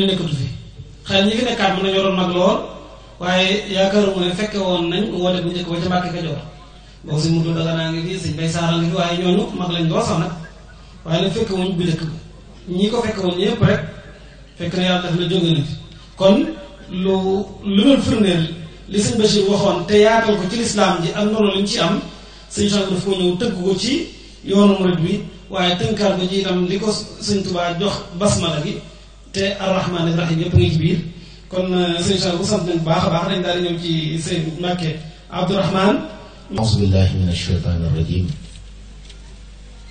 ñu nekkatu fi xëy na ñi fi nekkaat mën nañoo doon mag lool waaye yaakaaruma ne fekke woon nañ woote bu njëkk ba ca Mbàkke Kajoor boobu si mutu daga naa ngi fi sëñ Bay Saara ngi fi waaye ñooñu mag lañ doo sax nag waaye nag fekke wuñ bu njëkk ba ñi ko fekke woon ñëpp rek fekk na yàlla def na jóge na fi kon lu doon firndeel li sëñ Bachir waxoon te yaatal ko ci lislaam ji ak noonu lañ ci am sëñ Cheikh daf ko ñëw tëgg ko ci yoonu murid bi waaye tënkaat ko ci itam li ko sëñ Tuubaa jox basmala gi te arrahmaan irrahim yëpp ngi ci biir kon sëñ Cheikh bu sant nañ baax a baax dañ daal di ñëw ci sëñ Mbàkke Abdourahmane auzu billahi min ashaytaani irrajim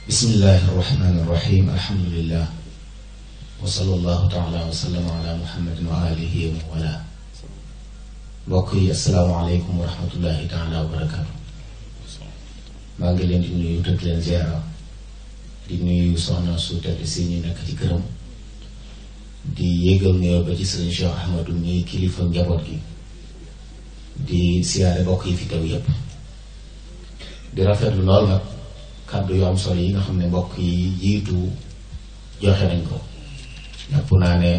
bismillahi arrahmani irrahim alhamdulillah wa sallallahu taala wa sallama ala muhammadin wa alihi wa wala mbokk yi asalaamaaleykum wa rahmatullahi taala wa barakaatu maa ngi leen di nuyu tëdd leen ziara di nuyu soxna su tedd si ñu nekk ci këram di yéegal nuyoo ba ci sëriñ Cheikh Ahmadou ñuy kilifa njaboot gi di siyaare mbokk yi fi teew yépp di rafetlu lool nag kàddu yu am solo yi nga xam ne mbokk yi jiitu joxe nañ ko jàpp naa ne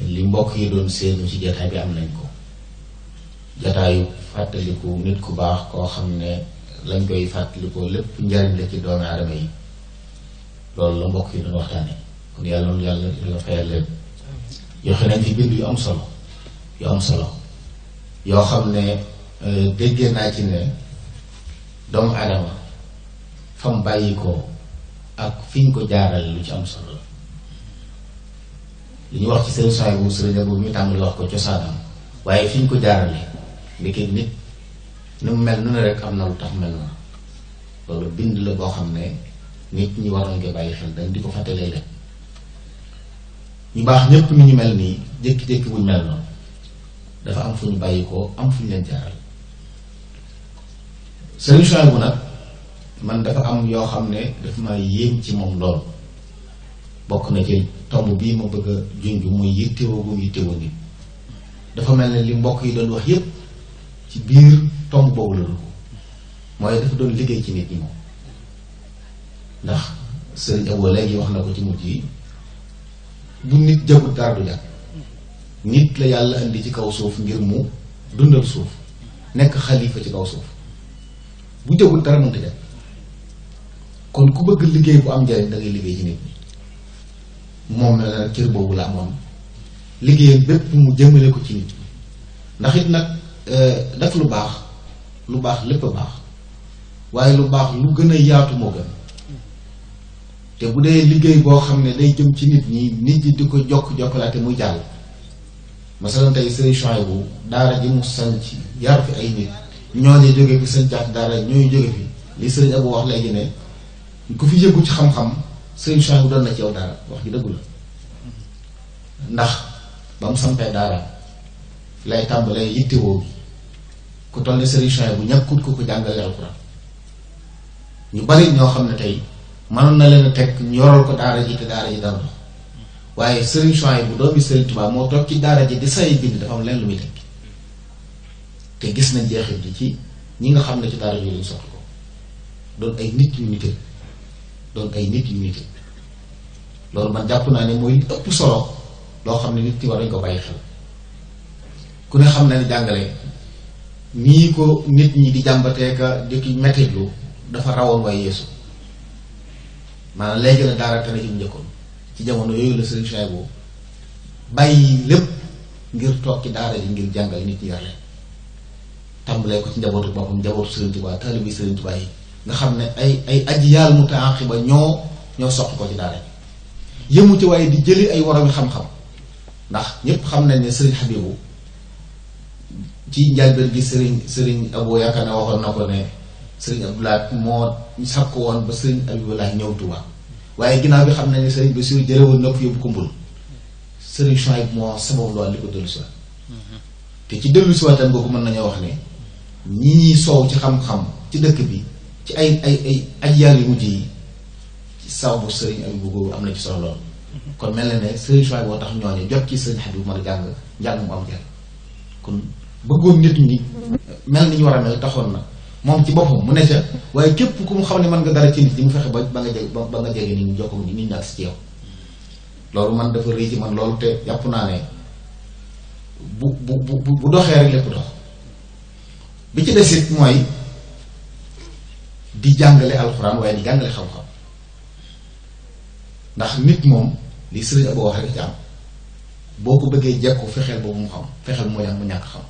li mbokk yi doon seenu ci jataay bi am nañ ko jataayu fàttaliku nit ku baax koo xam ne lañ koy fàttalikoo lépp njariñ la ci doomi aadama yi loolu la mbokk yi doon waxtaane kon yàlla noonu yàlla fayal leen joxe nañ fi bind yu am solo yoo xam ne déggee naa ci ne doomu aadama fam bàyyi ko ak fi ñu ko jaarale lu ci am solo la li ñu wax ci seen soy bu sëriñ bu ñu tàmbali wax ko cosaanam waaye fi ñu ko jaarale ndeke nit ni mu mel nu ne rek am na lu tax mel na loolu bind la boo xam ne nit ñi waroon nga bàyyi xel dañ di ko fàttalee leen ñu baax ñépp ni ñu mel nii jékki-jékki buñ mel noonu dafa am fu ñu bàyyi ko am fu ñu leen jaaral sëriñ soy bu nag man dafa am yoo xam ne dafa ma yéem ci moom lool bokk na ci tomb bii ma bëgg a junj muy yittewoo bu mu yittewoo nit dafa mel ne li mbokk yi doon wax yépp ci biir tomb boobu la dugg mooy dafa doon liggéey ci nit ñi moom ndax sëriñ Abo léegi wax na ko ci mujj yi bu nit jagut dara du jàpp nit la yàlla indi ci kaw suuf ngir mu dundal suuf nekk xalifa ci kaw suuf bu jagut dara mënta jàpp kon ku bëgg liggéey bu am njariñ da ngay liggéey ci nit ñi moom la nag cër boobu la amoon liggéeyam bépp mu jëmale ko ci nit ñi ndax it nag def lu baax lépp a baax waaye lu baax lu gën a yaatu moo gën te bu dee liggéey boo xam ne day jëm ci nit ñi di ko jokkalaate muy jàll masalan tey sëriñ Chouaïbou daara ji mu sanc yar fi ay nit ñooñu jóge fi sancaat daara ñooy jóge fi li sëriñ Abou wax léegi ne ku fi yëgu ci xam-xam sëriñ Chouaïbou doon na ci yow daara wax ji dëggu la ndax ba mu sampee daara lay tàmbalee yittewoo bi ku toll ne sëriñ Chouaïbou ñàkkut ko jàngale alxuraan ñu bari ñoo xam ne tey mënoon na leen a teg ñu yoral ko daara ji te daara ji dara waaye sëriñ Chouaïbou bu doomi sëriñ Tuubaa moo toog ci daara ji di say bind dafa am leen lu muy tekki te gis nañ jeexit ji ci ñi nga xam ne ci daara ji lañ soxla ko doon ay nit yu nite loolu man jàpp naa ne mooy ëpp solo loo xam ne nit ñi war nañ ko bàyyi xel ku ne xam na ne jàngale nii ko nit ñi di jàmbateeka di ki mettitlu dafa rawoon waaye yeesu maanaam léegi la daara te na ci mu njëkkoon ci jamono yooyu la sëriñ Chouaïbou bàyyi lépp ngir toog ci daara ji ngir jàngale nit ñi yar leen tàmbalee ko ci njabootu boppam njabootu sëriñ Tuubaa taalibi sëriñ Tuubaa yi nga xam ne ay aji yàlla mu taaxiba ñoo soq ko ci daara ji yëmu ci waaye di jëli ay woromi xam-xam ndax ñépp xam nañ ne sëriñ Habibou ci njàlbeen gi sëriñ Abo yaakaar ne waxoon na ko ne sëriñ Abdoulaye moo sàkk woon ba sëriñ Abdoulaye ñëw Tuubaa waaye ginnaaw bi xam nañ ne sëriñ Bassirou jële woon na ko yóbbu Kumbul sëriñ Chouaïbou moo sabab loolu li ko dellu si waat te ci dellu si waatam boobu mën nañoo wax ne ñi ñuy soow ci xam-xam ci dëkk bi ci ay yàlla yu mujj yi ci sababu sëriñ Habibou boobu am na ci solo lool kon mel na ne sëriñ Chouaïbou boo tax ñooñu jot ci sëriñ Habibou mën a njàng mu am jàng kon bëggoon nit ñi mel ni ñu war a mel taxoon na moom ci boppam mu ne ca waaye képp ku mu xam ne mën nga dara ci nit ñi mu fexe ba nga jege nit ñi jokkoo nit ñi ak si ci yow loolu man dafa rëy ci man loolu te jàpp naa ne bu doxee rek lépp dox. bi ci des it mooy di jàngale alxuraan waaye di jàngale xam-xam ndax nit moom li sëriñ Abo wax rek ci am boo ko bëggee jekku fexeel boobu mu xam fexeel mooy am mu ñàkk xam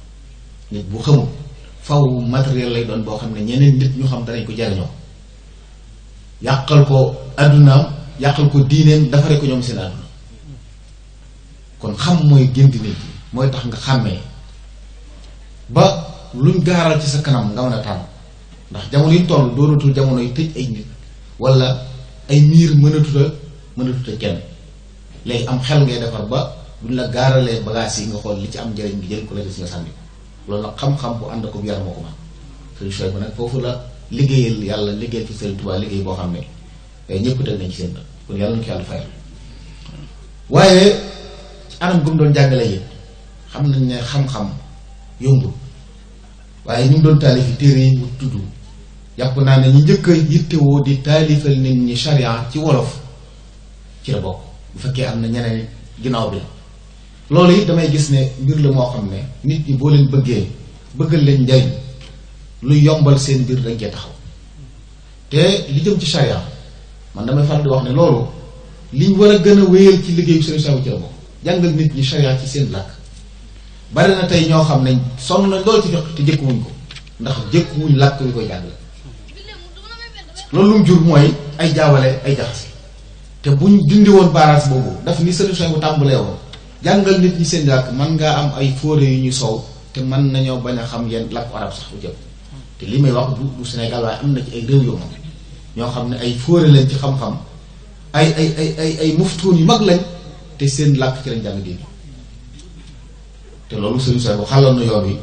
nit bu xamul faw matériel lay doon boo xam ne ñeneen nit ñu xam danañ ko jariñoo yàqal ko addunaam yàqal ko diineem defaree ko ñoom seen àdduna kon xam mooy géndi nit yi mooy tax nga xàmmee ba luñ gaaral ci sa kanam nga mën a tànn ndax jamono yi toll doonatul jamono yi tëj ay nit wala ay miir mënatuta kenn léegi am xel ngay defar ba buñ la gaaralee bagages yi nga xool li ci am njëriñ ngi jël ko la gis nga sànni ko loolu nag xam-xam bu ànd ko bu yar moo ko man sëriñ Souhaïbou bu nag foofu la liggéeyal yàlla liggéeyal ci Sëriñ Tuubaa liggéey boo xam ne ñëpp teg nañ ci seen bët kon yàlla na ko yàlla fayal waaye ci anam gu mu doon jàngale yi xam nañ ne xam-xam yombul waaye ñu ngi doon taalif yi téere yi mu tudd yàpp naa ne ñu njëkk a yittewoo di taalifal nit ñi charia ci wolof ci la bokk bu fekkee am na ñeneen ginnaaw bi loolu it damay gis ne mbir la moo xam ne nit ñi boo leen bëggee bëggal leen njariñ lu yombal seen mbir dañ cee taxaw te li jëm ci charia man damay faral di wax ne loolu liñ war a gën a wéyal ci liggéeyu Sëriñ Souhaïbou ci la bokk jàngal nit ñi charia ci seen làkk bari na tey ñoo xam ne sonn nañ loolu ci fiq te jëkkuwuñ ko ndax jëkkuwuñ làkk wi koy jàngale loolu lu mu jur mooy ay jaawale ay jaxase te buñ dindi woon baaraas boobu daf ni Sëriñ Souhaïbou bu tàmbalee woon jàngal nit ñi seen làkk man ngaa am ay fóore yu ñuy soow te mën nañoo bañ a xam yenn làkku arab sax bu jëm te li may wax du Sénégal waaye am na ci ay réew yoo moom ñoo xam ne ay fóore leen ci xam-xam ay muftuun yu mag lañ te seen làkk ci lañ jàng diine te loolu Sëriñ Souhaïbou bu xàlloon na yoon wi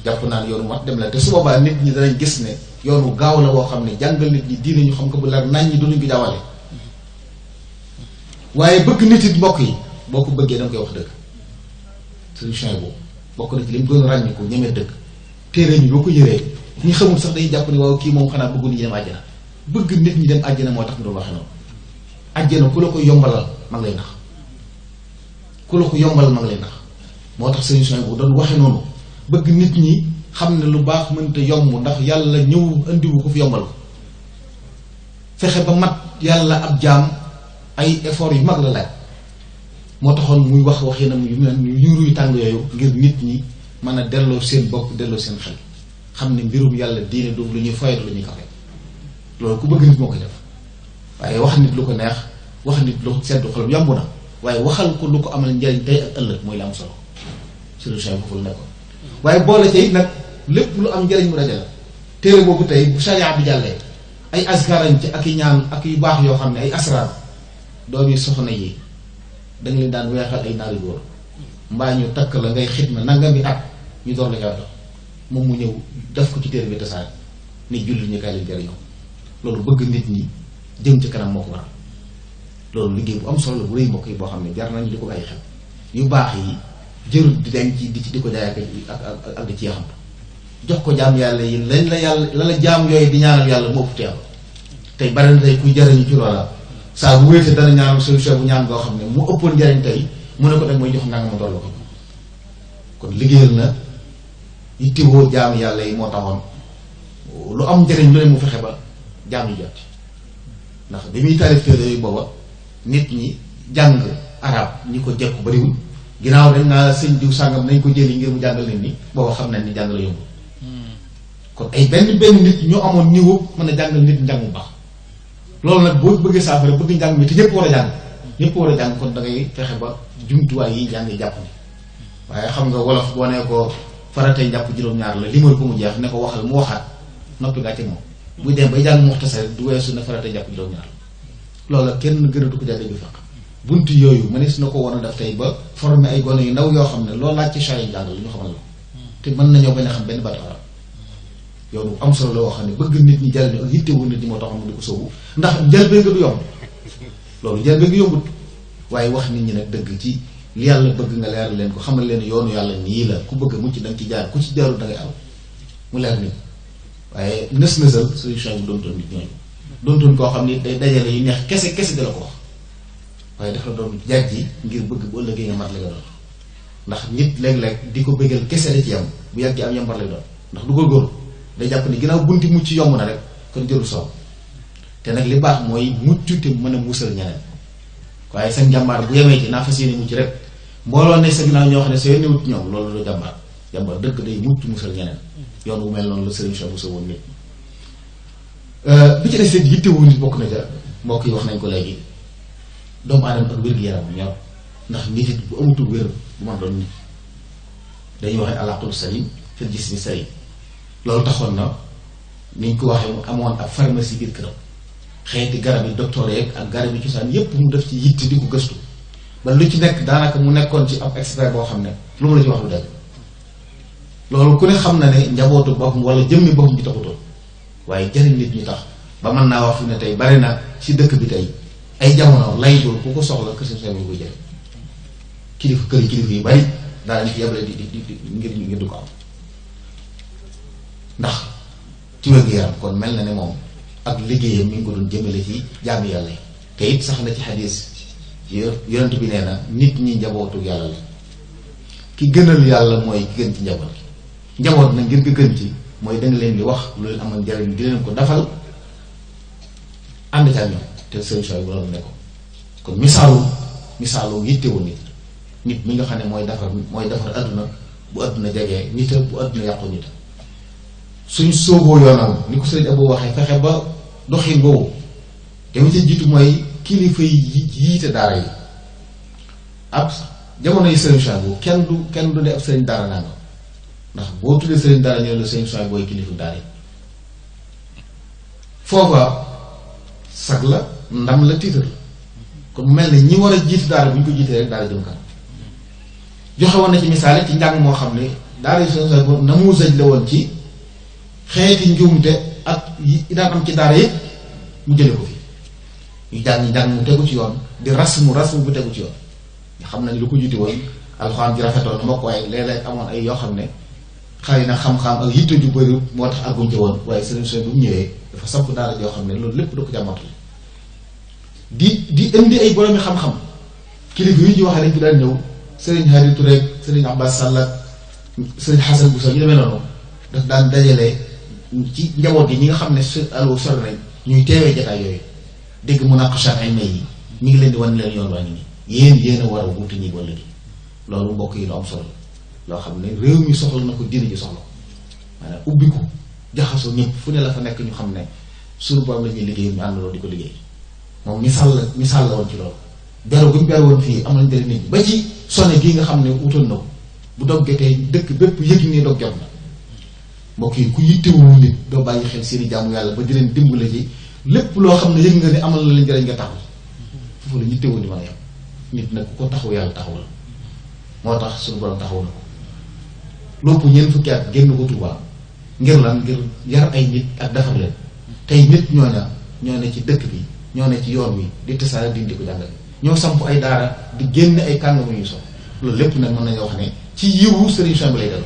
jàpp naa ne yoonu mat dem la te su boobaa nit ñi danañ gis ne yoonu gaaw la woo xam ne jàngal nit ñi diine ñu xam ko bu leer nañ ñi duñu ko jaawale waaye bëgg nit it mbokk yi boo ko bëggee danga koy wax dëgg Sëriñ Souhaïbou bokk na ci li mu gën a ràññi ko ñemee dëgg téere ñu boo ko yëree ñi xamul sax day jàpp ne waaw kii moom xanaa bëggu nit ñi dem àjjana bëgg nit ñi dem àjjana moo tax mu doon waxe noonu àjjana ku la ko yombalal ma ngi lay nax ku la ko yombalal ma ngi lay nax moo tax Sëriñ Souhaïbou bu doon waxe noonu bëgg nit ñi xam ne lu baax mënta yomb ndax yàlla ñëw indiwu ko fi yombal ko fexe ba mat yàlla ab jaam ay effort yu mag la laaj moo taxoon muy wax waxinam yu mel ni yuuruy tàng yooyu ngir nit ñi mën a delloo seen bopp delloo seen xel xam ne mbirum yàlla diine du lu ñuy foyatu lu ñuy kafe loolu ku bëgg nit moo koy def waaye wax nit lu ko neex wax nit lu seddu xolam yomb na waaye waxal ko lu ko amal njariñ tey ak ëllëg mooy la am solo Sëriñ Souhaïbou foofu la nekkoon waaye boole ci nag lépp lu am njariñ mu dajale téere boobu tey bu charia bi jàllee ay askarañ ci ak i ñaan ak yu baax yoo xam ne ay asraar doomi soxna yi da nga leen daan weexal ay naari góor mbaa ñu takk la ngay xitma nangami at ñu door la ñoo dox moom mu ñëw def ko ci téere bi tasaare ni julli ñu kay leen jariñoo loolu bëgg nit ñi jëm ci kanam moo ko waral loolu liggéey bu am solo la bu rëy mbokk yi boo xam ne jar nañu di ko bàyyi xel yu baax yi jërul di denc di ko jaay ak di ci yaxam jox ko jaam yàlla yi lañ la yàlla la la jaam yooyu di ñaanal yàlla moo ëpp teew tey bari na tey kuy jariñu ci loola saa bu wéete dana ñaanal Sëriñ Souhaïbou bu ñaan boo xam ne mu ëppoon njariñ tey mu ne ko dag mooy jox nanga ma dollu ko kon liggéeyal na yittewoo jaam yàlla yi moo taxoon lu am njariñ lu ne mu fexe ba jaam yi jot ndax bi muy taalif téere yooyu booba nit ñi jàng arab ñi ko jekku bariwul ginnaaw dañ naa sëñ diw sàngam nañ ko jëli ngir mu jàngal nit ñi booba xam nañ ni jàng la yomb kon ay benn nit ñoo amoon niveau mën a jàngal nit njàng bu baax loolu nag boo bëggee saafara bëgg njàng mi te ñëpp war a jàng ñëpp war a jàng kon da ngay fexe ba jumtuwaay yi jàng jàpp ni waaye xam nga wolof boo nee ko faratay jàpp juróom-ñaar la limal ko mu jeex ne ko waxal mu waxaat noppi gàcce moom buy dem bay jàng muxtasar du weesu ne faratay jàpp juróom-ñaar loolu kenn gënatu ko jàdde bi fekk bunt yooyu mënees na ko war a def tey ba former ay gone yu ndaw yoo xam ne loolu laaj ci charia jàngal lu ñu xamal la te mën nañoo bañ a xam benn baatu arab yow lu am solo la woo xam ne bëgg nit ñi jariñu ak yittewoo nit ñi moo tax mu di ko sóobu ndax njëlbeen nga du yomb loolu njëlbeen nga yombut waaye wax nit ñi nag dëgg ci li yàlla bëgg nga leer leen ko xamal leen yoonu yàlla nii la ku bëgg mucc da nga ci jaar ku ci jaarul da ngay aw mu leer nit waaye nës-nësal Sëriñ Souhaïbou bu doontoon nit ñooñu doontoon koo xam ni day dajale yu neex kese kese da la ko wax waaye dafa doon jàjji ngir bëgg bu ëllëgee nga mat la nga doon ndax nit léeg-léeg di ko bëggal kese da ci yam bu yàggee am yambar lay doon ndax du góorgóorlu day jàpp ni ginnaaw bunti mucc yomb na rek kon jëru soow te nag li baax mooy mucc te mën a musal ñeneen waaye seen jàmbaar bu yemee ci naa fas yéene mucc rek mbooloo ne sa ginnaaw ñoo xam ne soo yéene wut ñoom loolu du jàmbaar dëgg day mucc musal ñeneen yoon bu mel noonu la sëriñ Cheikh bu woon nit bi ci des yittewoo nit bokk na ca mbokk yi wax nañ ko léegi doomu aadama ak wér-gu-yaram ñor ndax nit it bu amutul wér bu man doon nit dañuy waxee alaqul salim fil jismi salim loolu taxoon na niñ ko waxee mu amoon ab pharmacie biir këram xeeti garab yi docteur yeeg ak garab yi cosaan yépp mu def ci yitte di ko gëstu ba lu ci nekk daanaka mu nekkoon ci ab expert boo xam ne lu mu la ci wax lu dëgg loolu ku ne xam na ne njabootu boppam wala jëmmi boppam bi taxutoon waaye jëriñ nit ñi tax ba mën naa wax fi ne tey bari na ci dëkk bi tey ay jamono lay doon ku ko soxla kër seen bi koy jëriñ kilifa yu bari daal di fi yebale di ngir du ko am ndax ci wér-gu-yaram kon mel na ne moom ak liggéeyam mi ngi ko doon jëmale ci jaami yàlla yi te it sax na ci xadiis yonent bi nee na nit ñi njabootu yàlla la ki gënal yàlla mooy ki gën ci njaboot gi njaboot na ngir ki gën ci mooy danga leen di wax lu leen amal njariñ di leen ko defal ànd ca ñoom te solution bu loolu ne ko kon misaalu yittewu nit mi nga xam ne mooy defar adduna bu adduna jegee nita bu adduna yàqu nita suñ sooboo yoonam ni ko sëriñ Abou waxee fexe ba doxin boobu te mu ci jiitu mooy kilifa yi yiite daara yi ab jamono yi sëriñ Souhaïbou kenn du ne ab sëriñ daara naa nga ndax boo tuddee sëriñ daara ñëw la sëriñ Souhaïbou booy kilifa daara yi foofa sag la ndam la tiitar la kon mel ne ñi war a jiite daara bu ñu ko jiitee rek daara jëm kanam joxe woon na ci misaale ci njàng moo xam ne daara yi sëriñ Souhaïbou namuusaj la woon ci xeeti njuumte ak yi daan am ci daara yëpp mu jële ko fi ñu jàng mu tegu ci yoon di rasmu bu tegu ci yoon nga xam nañ lu ko jiite woon alxuraan ji rafetoon na mbokk waaye léeg-léeg amoon ay yoo xam ne xëy na xam-xam ak yitte ju bëri moo tax àgguñ ci woon waaye sëriñ Souhaïbou bu mu ñëwee dafa samp daara joo xam ne loolu lépp da ko jàmmatul di indi ay boroomi xam-xam kilifa yi ñu waxee dañ fi daan ñëw sëriñ Hadi Touré sëriñ Abbas Sall sëriñ Xasan Bousso ñu demee noonu daf daan dajale ci njaboot gi ñi nga xam ne sori nañ ñuy teewee jataay yooyu dégg munaqashaat ay may yi mi ngi leen di wan leen yoon waa ngi nii yéen a war a wuute ñi wala gi loolu mbokk yi lu am solo loo xam ne réew mi soxla na ko diine ji soxla maanaam ubbi ko jaxasoo ñëpp fu ne la fa nekk ñu xam ne suñu borom la ñuy liggéey ñu àndaloo di ko liggéey moom misaal la woon ci loolu beru gu ñu beru woon fii am nañ njëriñ nit ñi ba ci sone gii nga xam ne wutoon na ko bu doggetee dëkk bépp yëg ni dog jot na mbokk yi ku yittewoo nit doo bàyyi xel seeni jaamu yàlla ba di leen dimbale ci lépp loo xam ne yëg nga ne amal na leen njëriñ nga taxaw foofu la yittewoo di mën a yem nit nag ku ko taxaw yàlla taxaw la moo tax suñu borom taxaw na ko lopp ñeent fukki at génn ko Tuubaa ngir lan ngir yar ay nit ak defar leen tey nit ñoo ne ci dëkk bi ñoo ne ci yoon wi di tasaare di ko jàngale ñoo samp ay daara di génn ay kàngam yu so loolu lépp nag mën nañoo wax ne ci yiwu Serigne Souhaïbou lay dal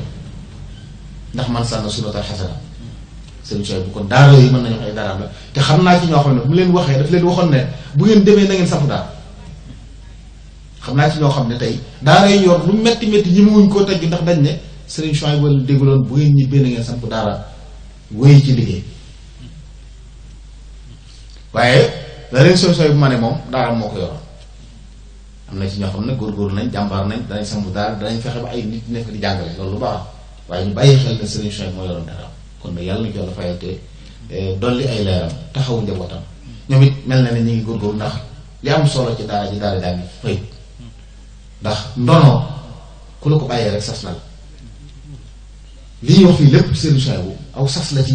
ndax man sànn sunnatan hasana Serigne Souhaïbou kon daara yooyu mën nañu wax ay daaraam la te xam naa ci ñoo xam ne bu mu leen waxee daf leen waxoon ne bu ngeen demee na ngeen samp daara xam naa ci ñoo xam ne tey daara yi yor lu metti ñi muwuñ koo tëj ndax dañ ne Serigne Souhaïbou la déggaloon bu ngeen ñibbee na ngeen samp daara wéy ci liggéey waaye la leen Serigne Souhaïbou bu ma ne moom daara moo ko yoroon am na ci ñoo xam ne góorgóorlu nañ jàmbaar nañ danañ samp daara danañ fexe ba ay nit nekk di jàngale loolu lu baax waaye ñu bàyyi xel ne Serigne Souhaïbou moo yoroon daara kon nag yàlla na ko yàlla fayal te dolli ay leeram taxawu njabootam ñoom it mel na ne ñu ngi góorgóorlu ndax li am solo ci daara ji daara jaa ngi fay ndax ndono ku la ko bàyyee rek sas na la li ñuy wax fii lépp Serigne Souhaïbou aw sas la ci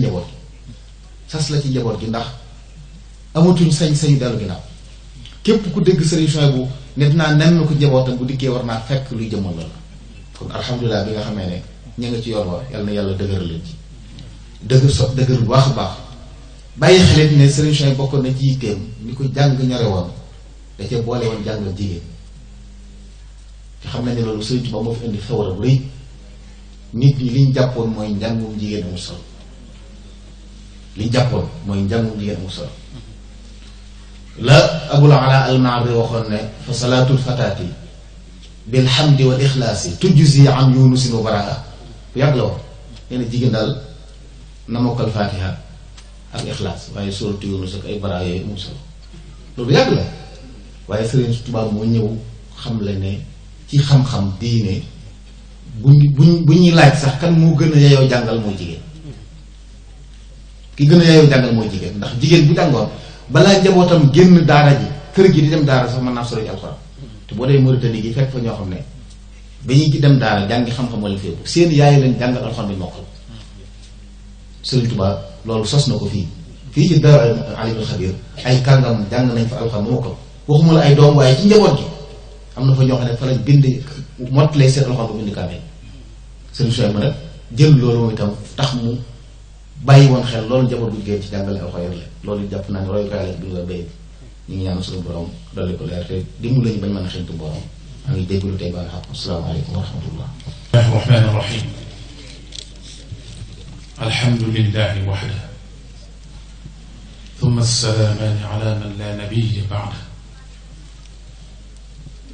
njaboot gi ndax amatuñ sañ-sañu dellu ginnaaw képp ku dégg Serigne Souhaïbou ne dinaa nen ko njabootam bu dikkee war naa fekk luy jëmmal loolu kon alhamdulilah bi nga xamee ne ña nga ci yoon wa yàlla na yàlla dëgëral leen ci dëgër bu baax a baax bàyyi xelit ne Serigne Souhaïbou bokkoon na ci yitteem ni ko jàng ñore woon da cee boole woon jàngal jigéen te xam nañ ne loolu Serigne Touba moo fi indi xewara bu rëy nit ñi liñ jàppoon mooy njàngum jigéen amul solo la Abul Ala al-Ma'ri waxoon ne fa salaatul fataati bilhamdi wal ixlaasi tujzi an yunusin wa baraa bu yàgg la wax nee na jigéen daal na mokkal fatiha ak ixlaas waaye suuratu yunus ak ay baraa yooyu mu solo loolu yàgg la waaye Sëriñ Tuubaa moo ñëw xam la ne ci xam-xam diine bu ñuy laaj sax kan moo gën a yeyoo jàngal mooy jigéen ki gën a yeyoo jàngal mooy jigéen ndax jigéen bu jàngoon balaa njabootam génn daara ji kër gi di dem daara sax mën naa sori ci alxuraan te boo dee Mauritanie gi fekk fa ñoo xam ne ba ñuy ci dem daara jàngi xam-xam wala fépp seen yaay leen jàngal alxuraan bi mokkal Sëriñ Tuubaa loolu sos na ko fii ci daara Alimul Xabiir ay kàngam jàng nañ fa alxuraan ba mokkal waxuma la ay doom waaye ci njaboot gi am na fa ñoo xam ne fa lañ bind mottalee seen alxuraan ba bind kaamil Sëriñ Suhaybu ma nag jël loolu moom itam tax mu bàyyi woon xel loolu njaboot bu jigéen ci jàngale alxuraan la loolu jàpp naa ne royukaay la bi nga béy ñu ngi ñaan suñu borom dolli ko leer te dimbu lañu bañ mën a xentu borom maa ngi déglu tey ba nga xam asalaamaaleykum wa rahmatullah rahmaani rahim alhamdulillahi wahda thumma assalaamaani ala man la nabiyya ba'da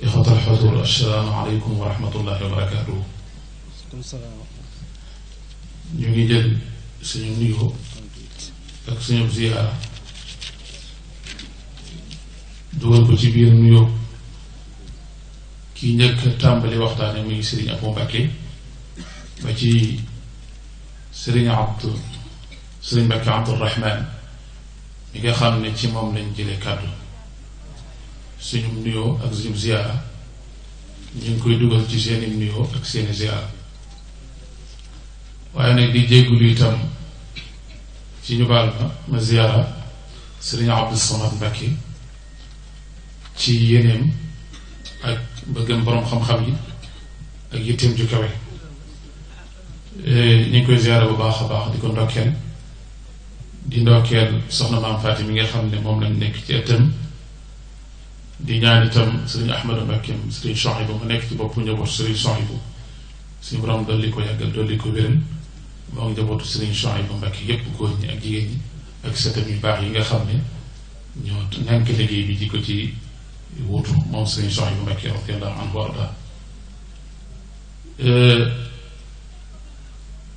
ixwata alxudur assalaamu aleykum wa rahmatullahi wa barakatuh ñu ngi jël suñu nuyoo ak suñu ziyaara dugal ko ci biir nuyoo ki njëkk tàmbali waxtaane muy Serigne Abo Mbacké ba ci Serigne Mbacké Abdourahmane mi nga xam ne ci moom lañ jëlee kàddu suñu nuyoo ak suñu ziyaara ñu ngi koy dugal ci seeni nuyoo ak seeni ziyaara waaye nag di jéggulu itam ci ñu baal ma ziyaara Serigne Abdou Samad Mbacké ci yéeneem ak bëggam boroom xam-xam yi ak yitteem ju kawe ñu ngi koy ziyaara bu baax a baax di ko ndokkeel di ndokkeel soxna maam Faati mi nga xam ne moom lañ nekk ci ëttam di ñaan itam Serigne Ahmadou Mbacké Serigne Souhaïbou mu nekk ci boppu njabootu Serigne Souhaïbou suñu borom dolli ko yàggal dolli ko wéral moo ngi njabootu Serigne Souhaïbou Mbacké yépp góor ñi ak jigéen ñi ak sëtam yu baax yi nga xam ne ñoo nànk liggéey bi di ko ci wuutu moom Serigne Souhaïbou Mbacké radiyallahu anhu warda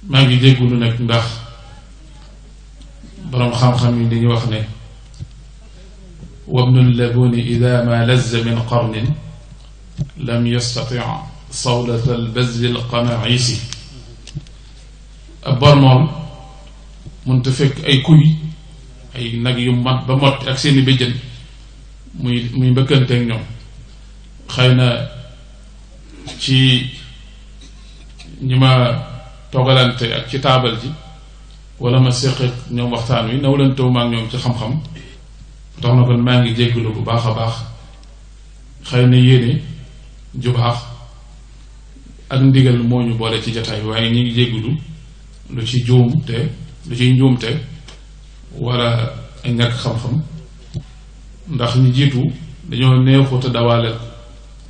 maa ngi jéggulu nag ndax boroom xam-xam yi dañuy wax ne wabnu labuni ida ma lazza min qarnin lam yastati sawlata albazli alqanaisi ab bor moom mënta fekk ay kuy ay nag yu mat ba mot ak seeni béjjën muy mbëkkanteeg ñoom xëy na ci ñi ma toogalante ak ci taabal ji wala ma séq ak ñoom waxtaan wi nawlantewu ma ak ñoom ci xam-xam tax na kon maa ngi jéggalu bu baax a baax xëy na yéene ju baax ak ndigal moo ñu boole ci jataay bi waaye ñi ngi jéggalu lu ci njuumte wala ay ñàkk xam-xam ndax ñu jiitu dañoo neexuta dawaaleel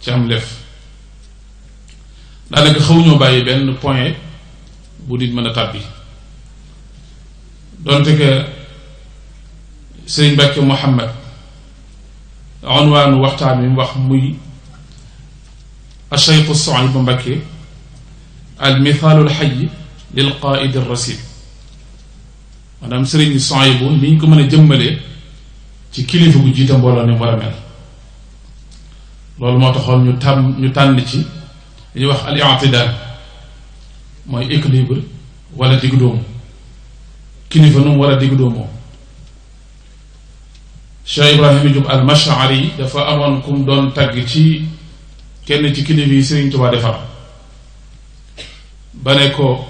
ci am lef daanaka xawuñoo bàyyi benn point bu nit mën a tàbbi donte que Sëriñ Mbacké Muhammad unwaanu waxtaan wi mu wax muy ash-Shaykh Souhaïbou Mbacké al mithaalul hayy lil qaa'id ar-rasiid maanaam Sëriñ Souhaïbou ni ñu ko mën a jëmmalee ci kilifa bu jiite mbooloo ni mu war a mel loolu moo taxoon ñu tànn ci li ñuy wax al-i'tidaal mooy équilibre wala diggu doomu kilifa nu mu war a diggu doomoo Cheikh Ibrahima Diop al-Mash'ari dafa amoon kum doon tagg ci kenn ci kilifa yi Sëriñ Tuubaa defar ba ne ko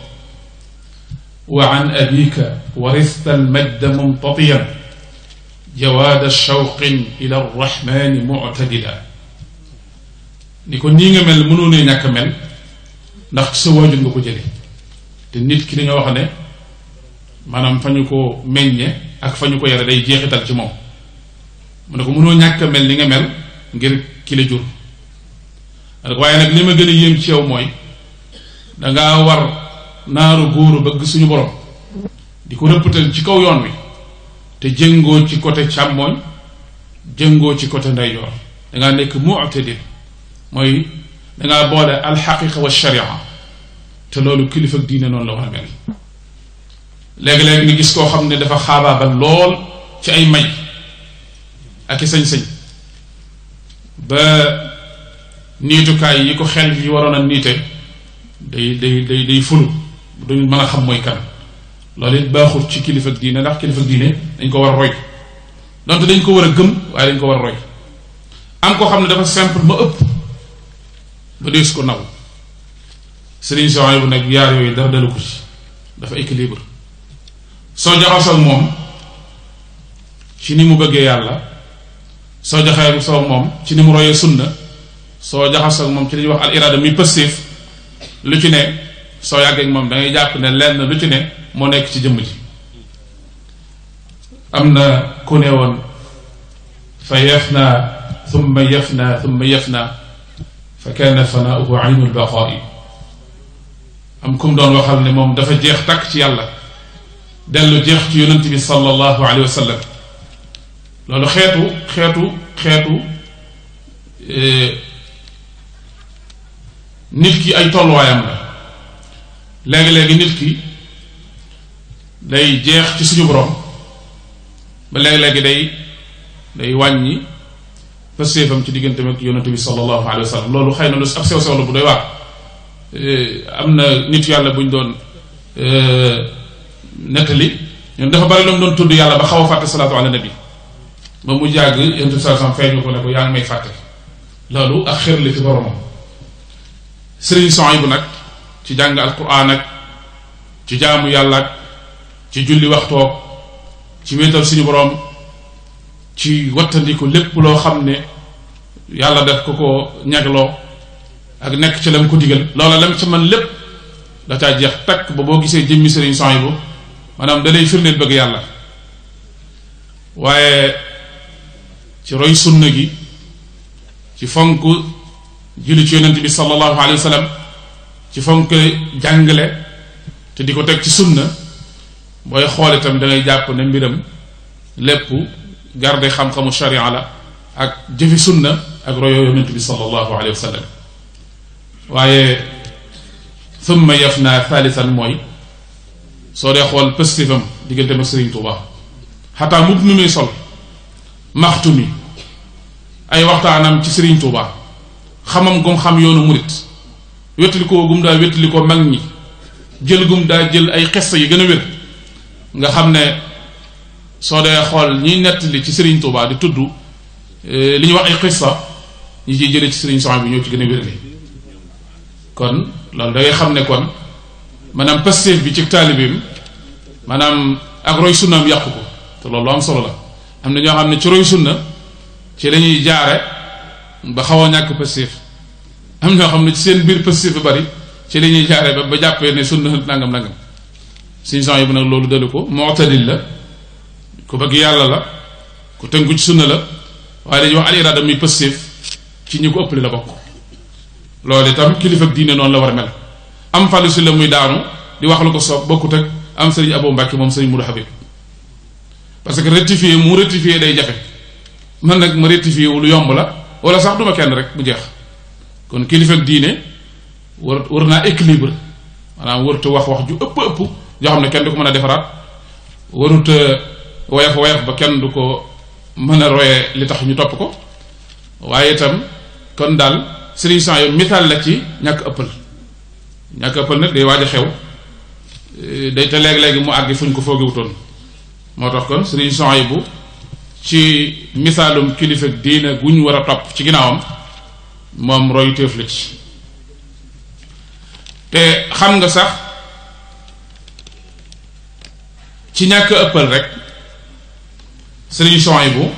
wa an abika warista al-majda mumtatiyan jawaada shawqin ila arrahmani mu'tadila ni ko nii nga mel mënoo ne ñàkk mel ndax ci sa waajur nga ko jële te nit ki dañoo wax ne maanaam fa ñu ko meññe ak fa ñu ko yare day jeexital ci moom mu ne ko mënoo ñàkk mel ni nga mel ngir ki la jur waaye nag li ma gën a yéem ci yow mooy dangaa war naaru góoru bëgg suñu borom di ko rëppatal ci kaw yoon wi te jëngoo ci côté càmmooñ jëngoo ci côté ndeyjoor dangaa nekk mu'tadil mooy dangaa boole alxaqiqa wa sharia te loolu kilifa diine noonu la war a mel. léegi-léegi nga gis koo xam ne dafa xaabaabal lool ci ay may ak i sañ-sañ ba niitukaay yi ko xel yi waroon a niite day fulu duñ mën a xam mooy kan. loolu it baaxul ci kilifa diine ndax kilifa diine dañ ko war a roy donte dañ ko war a gëm waaye dañ ko war a roy. am koo xam ne dafa simple ma ëpp ba dees ko naw Sëriñ Souhaïbou bu nag yaar yooyu dara dalu ko ci dafa équilibre. soo jaxasoo ak moom ci ni mu bëggee yàlla soo jaxasoo ak moom ci ni mu royee sunna soo jaxasoo ak moom ci li ñuy wax al irada muy positif lu ci ne soo yàggee ak moom da ngay jàpp ne lenn lu ci ne moo nekk ci jëmm ji. am na ku ne woon fa yafna thumma yafna thumma yafna fa kaana fanaa'uhu aynul baqaa'i. am kum doon waxal ne moom dafa jeex takk ci yàlla dellu jeex ci yonent bi sallallahu alayhi wa sallam. loolu xeetu nit ki ay tolluwaayam la. léegi-léegi nit ki day jeex ci suñu borom ba léegi-léegi day wàññi pëstéefam ci diggante ak yonent bi sallallahu alayhi wa sallam. loolu xëy na lu ab sew-sew la bu doy waar. am na nit yàlla buñ doon nettali ñun dafa bari loolu doon tudd yàlla ba xaw a fàtte salaatu ala nabi ba mu jàgg yonent bi sallallahu alayhi wa sallam feeñu ko ne ko yaa ngi may fàtte. loolu ak xër la ci boromam. Sëriñ Souhaïbou nag ci jàng alquran ak ci jaamu yàlla ak ci julli waxtoog ci wéetal suñu borom ci wattandiku lépp loo xam ne yàlla def ko ñagloo ak nekk ci lam ko digal loola lam ca man lépp da caa jeex takk ba boo gisee jëmmi Sëriñ Souhaïbou maanaam da lay firndeel bëgg yàlla. waaye ci roy sunna gi ci fonk julli ci yonent bi sallallahu alayhi wa sallam ci fonk jàngale te di ko teg ci sunna booy xool itam da ngay jàpp ne mbiram lépp garde xam-xamu sharia la ak jëfi sunna ak royo yonent bi sallallahu alayhi wa sallam. waaye thumma yafna thalithan mooy soo dee xool pëstifam diggante ma Sëriñ Tuuba xataa mbubb mi muy sol maxtu mi ay waxtaanam ci Sëriñ Tuuba xamam gum xam yoonu murit wettalikoo gum daa wettalikoo mag ñi jël gum daa jël ay xesta yi gën a wér nga xam ne soo dee xool ñiy nettali ci Sëriñ Tuuba di tudd li ñuy wax ay xista ñi ciy jëlee ci Sëriñ Souhaïbou bi ñoo ci gën a wérle. kon loolu da ngay xam ne kon maanaam pastéef bi ci taalibeem maanaam ak roy sunnaam yàqu ko te loolu am solo la. am na ñoo xam ne ci roy sunna ci lañuy jaare ba xaw a ñàkk pastéef am ñoo xam ne ci seen biir pastéef ba bari ci lañuy jaare ba jàppee ne sunna nangam nangam. Sëriñ Souhaïbou nag loolu dalu ko mu'tadil la ku bëgg yàlla la ku tënku ci sunna la waaye dañuy wax al irada muy pastéef ci ñi ko ëppale la bokk. loolu itam kilifa diine noonu la war a mel. am Fallou si la muy daanu di wax lu ko soob bokkut ak am Sëriñ Abou Mbacke moom Sëriñ Moudou Habib parce que rectifier day jafe man nag ma rectifier wu lu yomb la wala sax duma kenn rek bu jeex. kon kilifa diine war naa équilibre maanaam waruta wax ju ëpp yoo xam ne kenn du ko mën a defaraat waruta woyof ba kenn du ko mën a royee li tax ñu topp ko waaye itam kon daal Sëriñ Souhaïbou misaal la ci ñàkk ëppal nag day waaj a xew day te léegi-léegi mu àgg fuñ ko foogewutoon moo tax kon Sëriñ Souhaïbou ci misaalum kilifa diine guñ war a topp ci ginnaawam moom royu téef la ci. te xam nga sax ci ñàkk ëppal rek Sëriñ Souhaïbou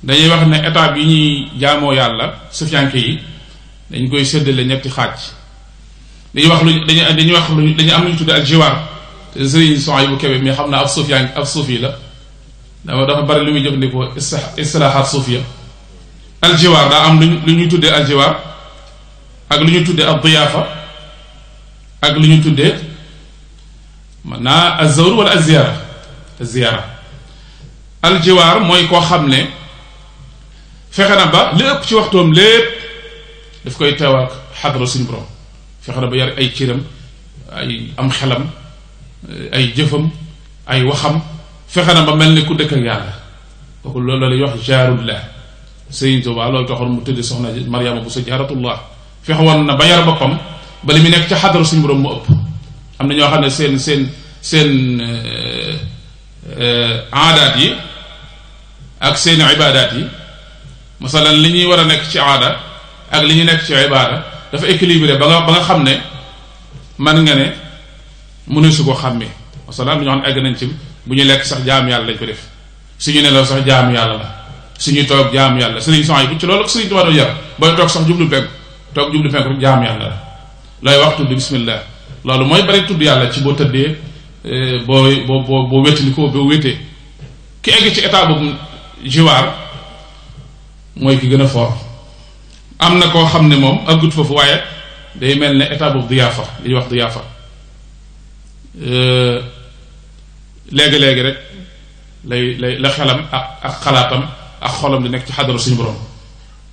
dañuy wax ne étape yi ñuy jaamoo yàlla sufiyanke yi dañ koy séddale ñetti xaaj. dañuy am lu ñu tudde al jiwaar te Sëriñ Souhaïbou Kébé mais xam naa ab sufi la dafa bari lu muy jëfandikoo istilaahaat sufiya. al jiwaar daa am lu ñuy tuddee al jiwaar ak lu ñuy tuddee ab diyaafa ak lu ñuy tuddee man naa az-zawr wala az-ziyaara al jiwaar mooy koo xam ne fexe na ba li ëpp ci waxtoom lépp daf koy teew ak xadra suñu borom fexe na ba yar ay cëram ay am xelam ay jëfam ay waxam fexe na ba mel ni ku dëkk ak yàlla kooku loolu la ñuy wax jaarullah Sëriñ Tuubaa loolu taxoon mu tëdd soxna Mariama bu sa jaaratullah fexe woon na ba yar boppam ba li mu nekk ca xadara suñu borom mu ëpp am na ñoo xam ne seen aadaat yi ak seen ibaadaat yi masalan li ñuy war a nekk ci aada ak li ñuy nekk ci ibaada dafa équilibré ba nga xam ne man nga ne mënu su ko xàmmee masalan lu ñoo xam ne egg nañ ci bu ñu lekk sax jaamu yàlla lañ ko def suñu nelaw sax jaamu yàlla la suñu toog jaamu yàlla sëriñ son yi bu ci loolu ak sëriñ Tuubaa doon yar booy toog sax jublu penku toog jublu penku rek jaamu yàlla la looy wax tudd bismillah loolu mooy bari tudd yàlla ci boo tëddee boo wétali ko boo wétee ki egg ci état boobu jiwaar mooy ki gën a fort am na koo xam ne moom aggut foofu waaye day mel ne état boobu diyaafa li ñuy wax diyaafa léegi-léegi rek lay la xelam ak xalaatam ak xolam di nekk ci xadara suñu borom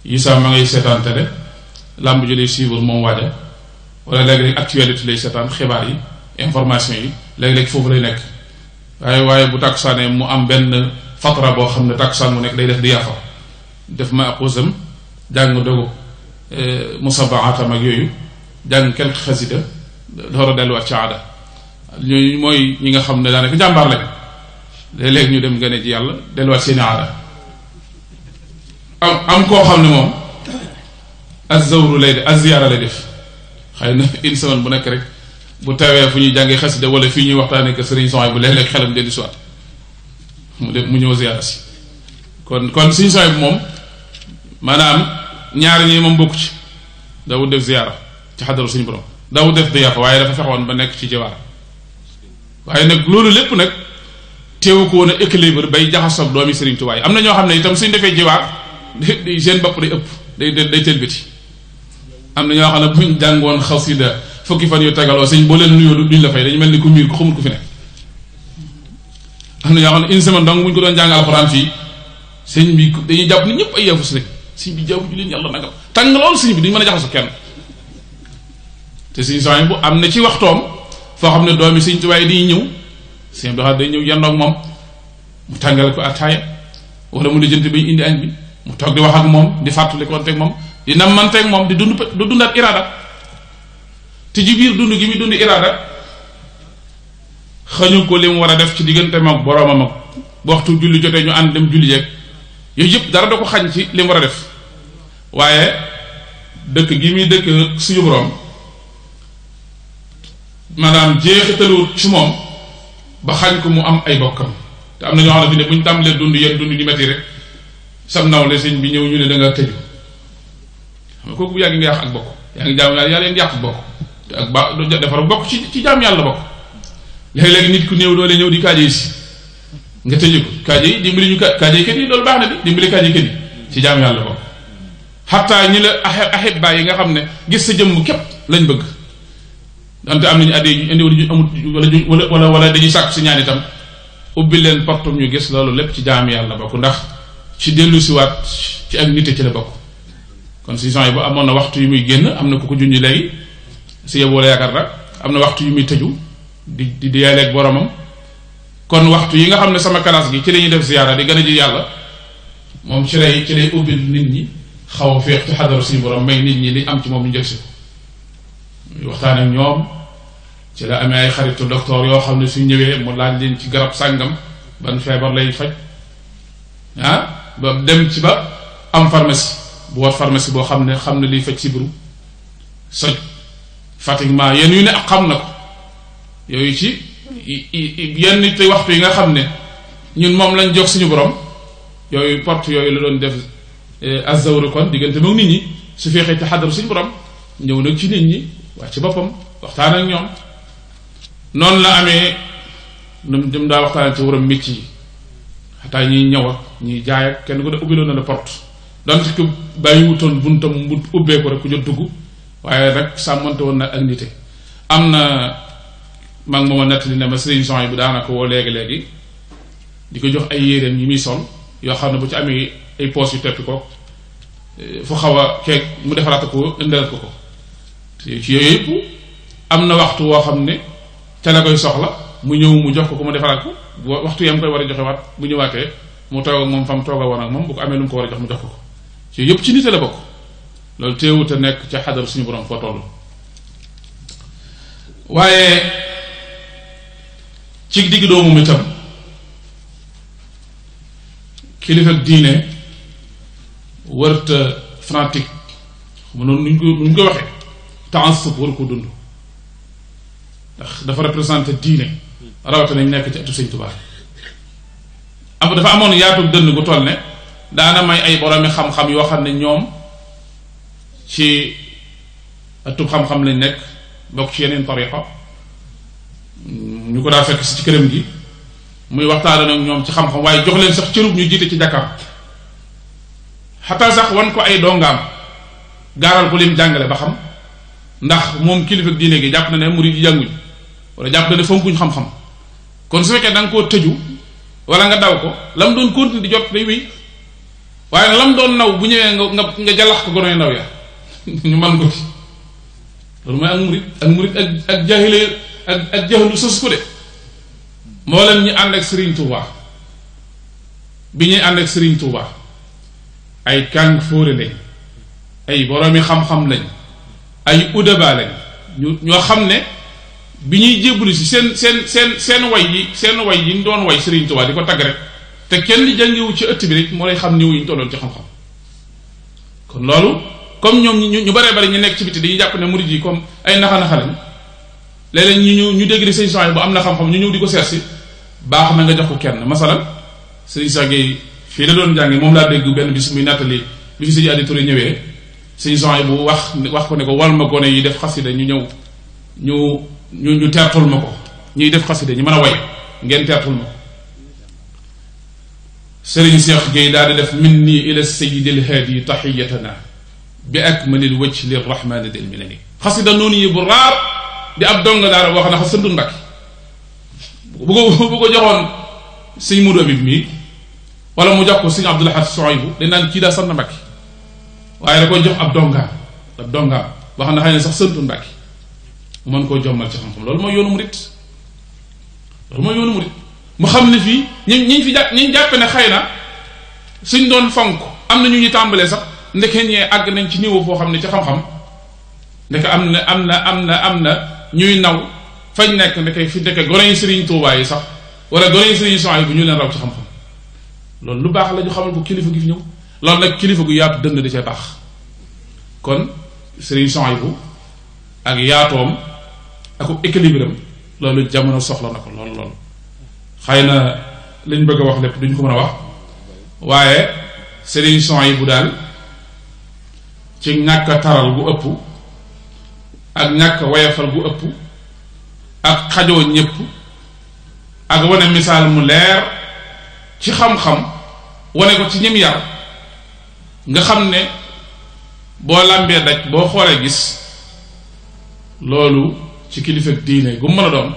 yi sax ma ngay seetaan télé làmb ji lay suivre moom waaja wala léegi-léegi actualité lay seetaan xibaar yi information yi léegi-léegi foofu lay nekk waaye bu tàkkusaanee mu am benn fatra boo xam ne tàkkusaan mu nekk day def diyaafa def ma aqusam jàng dogu musabaatam ak yooyu jàng quelque xasida door a delluwaat ci aada ñooñu mooy ñi nga xam ne daanaka jàmbaar lañ léeg-léeg ñu dem gane ji yàlla delluwaat seeni aada am koo xam ne moom az-zawru lay def az-ziyaara lay def xëy na une semaine bu nekk rek bu tawee fu ñuy jàngee xasida wala fii ñuy waxtaanee que sëriñ son bu léeg-léeg xelam dellu soit mu ñëw ziyaara si kon sëriñ son bu moom maanaam ñaari ñi moom bokku ci daawut def ziyaara ci xadaru suñu borom daawut def diyaafa waaye dafa fexoon ba nekk ci jawaar waaye nag loolu lépp nag teewu ko woon a équilibre bay jaxasoog doomi Sëriñ Tuubaa yi am na ñoo xam ne itam suñ defee jiwaar seen bopp day ëpp day tëlbiti am na ñoo xam ne buñ jàngoon xasida fukki fan yu tegaloo sëñ boo leen nuyoo duñ la fay dañu mel ni ku miir ko xamul ku fi nekk am na ñoo xam ne une semaine donc buñ ko doon jàng alxuraan fii sëñ bi dañuy jàpp ni ñëpp ay yeefus rek sëñ bi jaww ji leen yàlla nangam tàng lool sëñ bi duñ mën a jaxasoo kenn te sëñ soñ bu am na ci waxtoom foo xam ne doomi Sëriñ Tuubaa yi di ñëw sëñ bi day ñëw yandoog moom mu tàngale ko ataaya wala mu lijjanti ba ñu indi añ bi mu toog di wax ak moom di fàttali ko wanteeg moom di nammanteeg moom di dundaat iraada te ci biir dund gi muy dund iraada xañu ko li mu war a def ci diggante mag boroomam ak bu waxtu julli jotee ñu ànd dem julli jeeg yooyu yëpp dara da ko xañ ci li mu war a def waaye dëkk gi muy dëkk suñu boroom maanaam jeexitaluwut ci moom ba xañ ko mu am ay bokkam te am na ñoo xam ne fi ne bu ñu tàmbalee dund yéen dund di metti rek sam nawle sëñ bi ñëw ñu ne da nga tëju xam nga kooku bu yàgg nga yàq ak bokk yaa ngi jaam yàlla leen yàq bokk te ak ba defar bokk ci jaam yàlla bokk léegi-léegi nit ku néew doole ñëw di kaaje si nga tëju ko kaaje yi dimbali ñu kaaje kat yi loolu baax na di dimbali kaaje kat yi ci jaam yàlla bokk xataa ñi la ahibba yi nga xam ne gis sa jëmm képp lañ bëgg dante am nañu addi ñu indi amut wala dañuy sàkku si ñaan itam ubbi leen portum ñu gis loolu lépp ci jaam yàlla bokk ndax ci dellu siwaat ci ak nite ci la bokk kon si yi bu amoon na waxtu yu muy génn am na ku ko junj léegi si yeboo la yaakaar nag am na waxtu yu muy tëju di yàlleeg boromam kon waxtu yi nga xam ne sama classe gi ci la ñuy def ziyaara di gën a ji yàlla moom ci lay ubbi nit ñi xaw a féex ci xadaru suñu borom may nit ñi li am ci moom ñu njëg si ko waxtaan ak ñoom ci la amee ay xaritu docteur yoo xam ne suñ ñëwee mu laaj leen ci garab sàngam ban feebar lay faj ba dem ci ba am pharmacie bu war pharmacie boo xam ne liy faj sibiru soj fatiguement yenn yu ne ak xam na ko yooyu ci yenn te waxtu yi nga xam ne ñun moom lañ jox suñu borom yooyu porte yooyu la doon def azawru kon diggante moom nit ñi su feexee ci xadaru suñu borom ñëw nag ci nit ñi wax ci boppam waxtaan ak ñoom noonu la amee dem daa waxtaan ci waram métier yi xataa ñiy ñëw ak ñiy jaay ak kenn ko de ubbiloon na la porte donte ko bàyyi wutoon buntam mu ubbee ko rek ku jot dugg waaye rek sàmmante woon na ak nite am na mag mooma nettali ne ma sëriñ son yi bu daanaka woo léegi-léegi di ko jox ay yéreem yi muy sol yoo xam ne bu ci amee ay poos yu teppi ko fu xaw a keeg mu defaraat ko indil ko ci yooyu yëpp am na waxtu woo xam ne ca la koy soxla mu ñëw mu jox ko mu defaraat ko waxtu yam koy war a joxe waat bu ñëwaatee mu toog ak moom fa mu tooga woon ak moom bu ko amee lu mu ko war a jox mu jox ko ci yëpp ci nit la bokk. loolu teewut a nekk ca xadar suñu borom foo toll waaye ci digg doomu itam kilifa diine wërta fanatique xam noonu nuñ ko waxee ta'assub waru ko dund ndax dafa représenté diine rawate nañ nekk ci atu Sëñ Tuubaa dafa amoon yaatu dënn gu toll ne daana may ay boroomi xam-xam yoo xam ne ñoom ci atub xam-xam lañ nekk bokk ci yeneen tariqa ñu ko daa fekk si ci këram gi muy waxtaan ak ñoom ci xam-xam waaye jox leen sax cërub ñu jiite ci jàkkaam xataa sax wan ko ay dongaam gaaral ko lim jàngale ba xam ndax moom kilifa diine gi jàpp na ne murid yi jànguñ wala jàpp na ne fonkuñ xam-xam kon su fekkee da nga koo tëju wala nga daw ko lam doon continuer di jot day wéy waaye lam doon naw bu ñëwee nga jalax ko gonoy ndaw ya ñu man ko ci loolu mooy ak murid ak jaahile ak jahlu sos ko de moo leen ñu ànd ak Serigne Touba bi ñuy ànd ak Serigne Touba ay kàng fóore lañ ay boroomi xam-xam lañ ay udaba lañ ñoo xam ne bi ñuy jébbalu si seen way yi ñu doon way Serigne Touba di ko tagg rek te kenn di jàngewu ci ëtt bi rek moo lay xam niw yi ñu tolloon ci xam-xam kon loolu comme ñoom ñu baree bari ñu nekk ci biti dañuy jàpp ne murid yi comme ay naxa-naxa lañ léeg-léeg ñu dégg di sëñ Sohaybu bu am na xam-xam ñu ñëw di ko seet si baax na nga jox ko kenn masalan sëñ Cheikh Gueye fii la doon jànge moom laa dégg benn bis muy nettali bi fi sëñ Adi Touré ñëwee sëñ Sohaybu bu wax ko ne ko wal ma gone yi def xasida ñu ñëw ñu teertul ma ko ñuy def xasida ñu mën a way ngeen teertul ma ko sëriñ Cheikh Gueye daal di def minni ila sayyidil hadi tahiyatana bi akmalil wajh lirrahmani del minani xasida noonu yi bu raar di ab dong daara boo xam ne xa sëndul Mbàkke bu ko joxoon sëñ Mudu Abib mii wala mu jox ko sëñ Abdul Ahad Sohaybu dañ naan kii daa sant Mbàkke waaye da koy jox ab dongaam boo xam ne xëy na sax sëndul Mbàkke mu mën koo jommal ci xam-xam loolu mooy yoonu murit mu xam ne fii ñi jàppe ne xëy na suñ doon fonk am na ñu tàmbalee sax ndeke ñee àgg nañ ci niveau foo xam ne ci xam-xam ndeke am na ñuy naw fañ nekk ndeke gone yi Serigne Touba yi sax wala gone yi Serigne Sohaybu bu ñu leen raw ci xam-xam loolu lu baax la ñu xamal ko kilifa gi fi ñëw loolu nag kilifa gu yaatu dënd da cee baax kon Serigne Sohaybu ak yaatoom ak équilibre am loolu jamono soxla na ko lool xëy na liñ bëgg a wax lépp duñ ko mën a wax waaye Serigne Sohaybu daal ci ñàkk a taral bu ëpp ak ñàkk a wayafal bu ëpp ak xajoo ñëpp ak wane misaal mu leer ci xam-xam wane ko ci ñim yar nga xam ne boo làmbee daj boo xoolee gis loolu ci kilifa diine gu mën a doon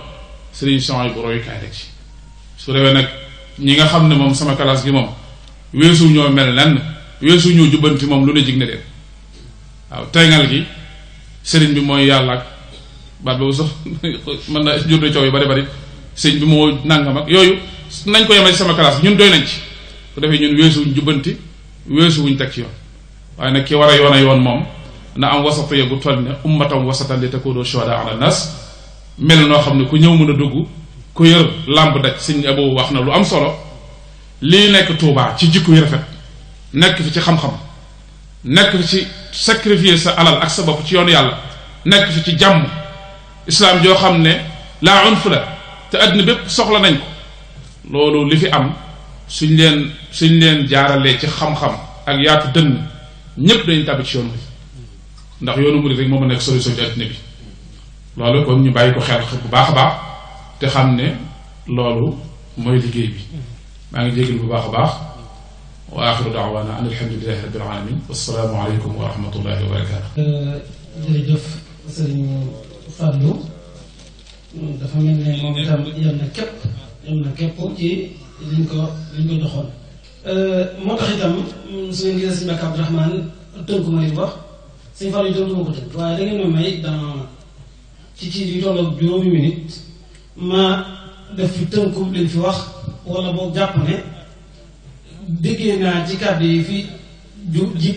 Serigne Sohaybu royukaay rek ci su rewee nag ñi nga xam ne moom sama classe gi moom weesu ñoo mel nenn weesu ñoo jubbanti moom lu ne jig na leen waaw teyngal gi sëriñ bi mooy yàlla ak baat boobu sax mën na jur na coow yu bari sëriñ bi moo nangam ak yooyu nañ ko yemal ci sama classe ñun doy nañ ci bu defee ñun weesuwuñ jubbanti weesuwuñ teg ci yoon waaye nag ki war a yoon moom na am wasata gu toll ne ummatan wasatan li takunu shuhada ala nas mel noo xam ne ku ñëw mën a dugg ku yër làmb daj sëñ Abo wax na lu am solo lii nekk Tuubaa ci jikko yu rafet nekk fi ci xam-xam nekk fi ci sacrifier sa alal ak sa bopp ci yoonu yàlla nekk fi ci jàmm islaam joo xam ne laa unf la te àddina bépp soxla nañ ko loolu li fi am suñ leen jaaralee ci xam-xam ak yaatu dënn ñépp dañu tàbbi ci yoon bi ndax yoonu murid rek moo ma nekk solution ci àddina bi loolu kon ñu bàyyi ko xel bu baax a baax te xam ne loolu mooy liggéey bi maa ngi jégal bu baax a baax wa axiru daawaana an alhamdulilahi rabbil alamin wassalaamu aleykum wa rahmatullahi wa barakatu jërëjëf sëriñ Fallou dafa mel ne moom itam yem na képp ci liñ ko joxoon moo tax itam suñu ngi si Mbàkke Abdourahmane tënk ma li wax sëñ Fallou itam du ma ko tënk waaye da ngeen ma may dans ci yu tolloog juróomi minute ma def fi tënku liñ fi wax wala boog jàpp ne déggee naa ci kàddu yi fi jib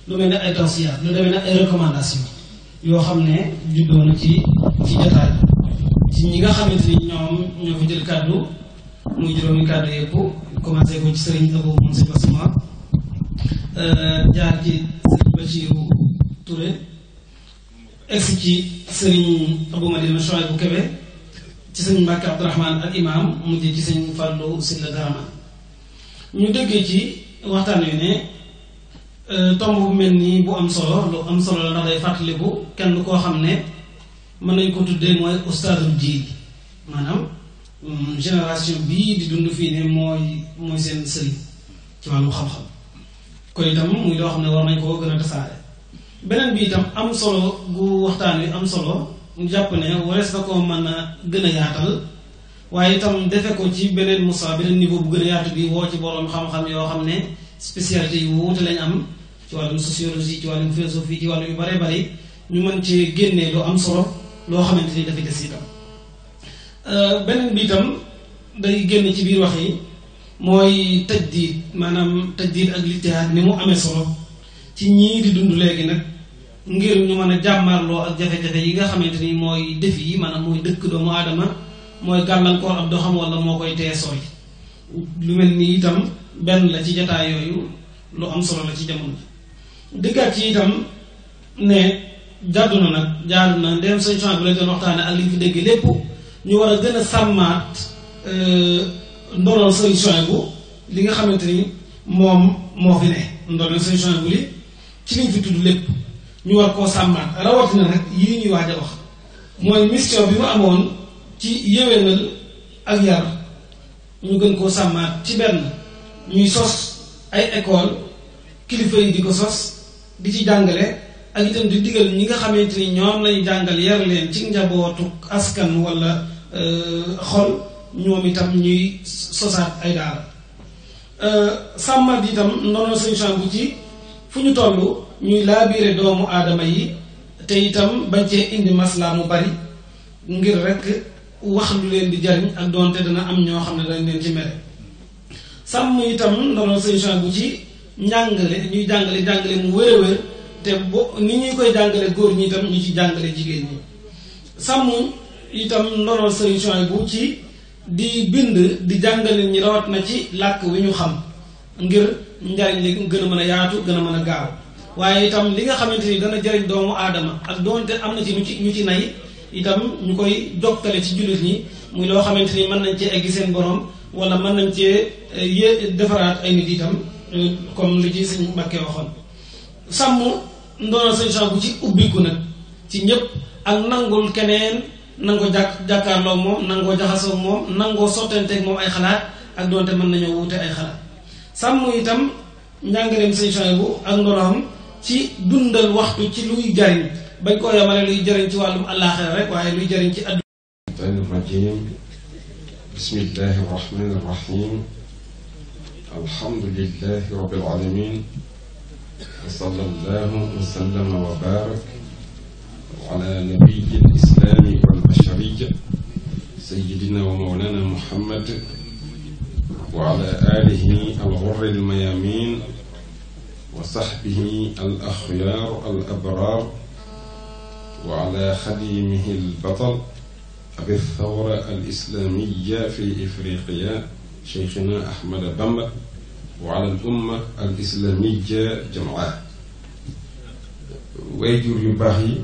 lu mel ne ay tawsiyaat lu demee ne ay recommandation yoo xam ne juddoo na ci jotaay ci ñi nga xamante ni ñoom ñoo fi jël kàddu muy juróomi kàddu yëpp commencé ko ci sëriñ Abou moom si basuma jaar ci sëriñ Bachirou Touré egsi ci sëriñ Abou Madina Chouaïbou Kébé ci sëriñ Mbacke Abdourahmane ak imam mujj ci sëriñ Fallou Sylla Garama ñu déggee ci waxtaan wi ne tomb bu mel nii bu am solo lu am solo la ndax day fàttaliku kenn koo xam ne mën nañ ko tuddee mooy ustaadul jiil maanaam génération bii di dund fii ne mooy seen sëriñ ci wàllu xam-xam kon itam muy loo xam ne war nañ koo gën a tasaare beneen bi itam am solo gu waxtaan wi am solo ñu jàpp ne warees na koo mën a gën a yaatal waaye itam defe ko ci beneen musa beneen niveau bu gën a yaatu bi woo ci boroom xam-xam yoo xam ne spécialité yu wuute lañ am ci wàllum sociologie ci wàllum philosophie ci wàllum yu bare bari ñu mën ci génnee lu am solo loo xamante ni dafa des itam beneen bi itam day génn ci biir wax yi mooy tajdiid maanaam tajdiid ak lijtihaad ni mu amee solo ci ñii di dund léegi nag ngir ñu mën a jàmmarloo ak jafe-jafe yi nga xamante ni mooy défi yi maanaam mooy dëkk doomu aadama mooy gàllankoor ab doxam wala moo koy tee sooy lu mel ni itam benn la ci jataay yooyu lu am solo la ci jamono ji dëkkaat ci itam ne jàddu na nag jaadu na ndem sëñ Chouaïbou bu la doon waxtaane ak li ñu fi dégg lépp ñu war a gën a sàmmaat ndonol sëñ Chouaïbou li nga xamante ni moom moo fi ne ndonol sëñ Chouaïbou li ci liñ fi tudd lépp ñu war koo sàmmaat rawatina nag yii ñuy waaj a wax mooy mission bi mu amoon ci yéwénal ak yar ñu gën koo sàmmaat ci benn ñuy sos ay école kilifa yi di ko sos di ci jàngale ak itam di digal ñi nga xamante ni ñoom lañu jàngal yar leen ci njabootu askan wala xol ñoom itam ñuy sosaat ay daara sàmmat itam noonu sëñ Chouaïbou ci fu ñu toll ñuy laabiire doomu aadama yi te itam bañ cee indi maslaa mu bari ngir rek wax lu leen di jariñ ak doonte dana am ñoo xam ne dañ leen ci mere sàmm itam noonu sëñ Chouaïbou ci njàngale ñuy jàngale mu wér-wér te bo ni ñuy koy jàngale góor ñi itam ñu ci jàngale jigéen ñi sàmm itam ndonol sëriñ Chouaïbou ci di bind di jàngale ñi rawat na ci làkk wi ñu xam ngir njariñ li gën a mën a yaatu gën a mën a gaaw waaye itam li nga xamante ni dana jariñ doomu aadama ak doonte am na ci ñu ci nay itam ñu koy jokkale ci jullit ñi muy loo xamante ni mën nañ cee eggi seen borom wala mën nañ cee defaraat ay nit itam comme li ci sëñ Mbàkke waxoon sàmm ndoonal sëñ Chouaïbou ci ubbiku nag ci ñëpp ak nangul keneen nangoo jàkkaarloo moom nangoo jaxasoo moom nangoo sottanteeg moom ay xalaat ak doonte mën nañoo wuute ay xalaat sàmm itam njàngaleem sëñ Chouaïbou ak ndonoom ci dundal waxtu ci luy jariñ bañ koo yamale luy jariñ ci wàllum àllaaxira rek waaye luy jariñ ci àdduna rajim bismillahi rahmani rahim alhamdulillahi rabbil alamin wa sallallahu wa sallama wa barak ala nabiyyi al-islami wal bashariyya sayyidina wa mawlana muhammad wa ala alihi al-ghurri al-mayamin wa sahbihi al-akhyar al-abrar wa ala khadimihi al-batal abi ath-thawra al-islamiyya fi ifriqiya shaykhina ahmad bamba wa ala al-umma al-islamiyya jam'aa waajur yu baax yi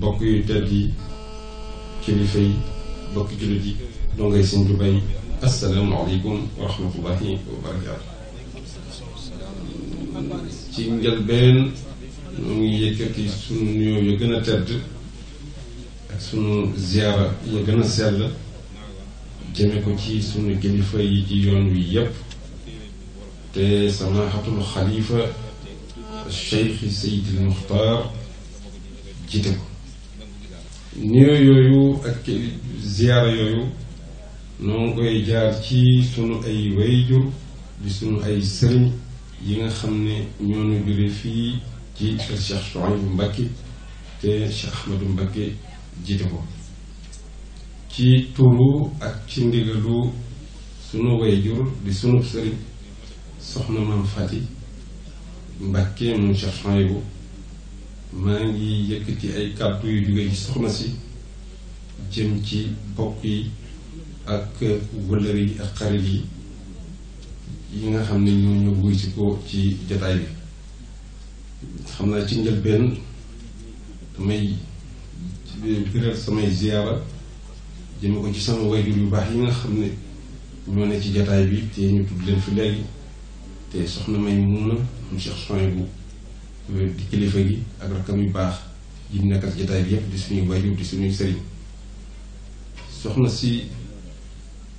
bokk yu tedd yi kilifa yi bokk jullit yi dongay sëñ Tuubaa yi assalaamu aleykum wa rahmatullahi wa barakaatu. ci njëlbeen ñu ngi yëkkati sunu nuyoo yu gën a tedd ak sunu ziyaara yu gën a sell jëme ko ci sunu kilifa yi ci yoon wi yépp te samaaxatul xalifa Cheikh Seydil Muxtaar jiite ko. nuyoo yooyu ak ziyaara yooyu noo ngi koy jaar ci sunu ay wayjur di sunu ay sëriñ yi nga xam ne ñoo ñu jóge fii ci kër Cheikh Souhaïbou Mbacké te Cheikh Ahmadou Mbacké jiite ko ci turu ak ci ndigalu sunu wayjur di sunu sëriñ soxna Maam Fati Mbacké moom Cheikh Souhaïbou maa ngi yëkkati ay kàddu yu jóge ci soxna si jëm ci bokk yi ak wëllër yi ak xarit yi nga xam ne ñoo ñëw wuy si ko ci jataay bi. xam naa ci njëlbeen damay biral samay ziyaara jëme ko ci sama wayjur yu baax yi nga xam ne ñoo ne ci jataay bi te ñu tudd leen fi léegi te soxna Maymuna mu Cheikh Souhaïbou di kilifa gi ak rakkam yu baax yi mu nekkal ci jataay bi yépp di suñuy wayjur di suñuy sëriñ. soxna si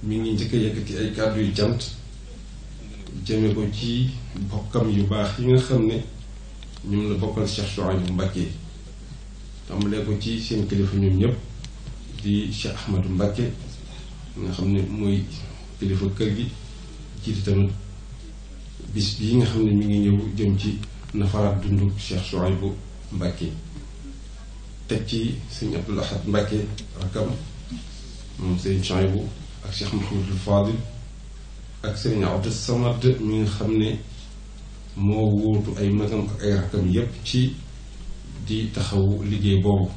mi ngi njëkk a yëkkati ay kàddu yu cant jëme ko ci bokkam yu baax yi nga xam ne ñoom la bokkal Cheikh Souhaïbou Mbacké tàmbalee ko ci seen kilifa ñoom ñëpp di Cheikh Ahmadou Mbacké nga xam ne mooy kilifa kër gi jiite tamit bis bii nga xam ne mi ngi ñëw jëm ci nafaraat dundu Cheikh Souhaïbou Mbacké teg ci sëñ Abdoul Ahad Mbacké rakam moom sëñ Souhaïbou ak Cheikh Mouhamadou Fadil ak sëñ Abdou Samad mi nga xam ne moo wóotu ay magam ak ay rakam yépp ci di taxawu liggéey boobu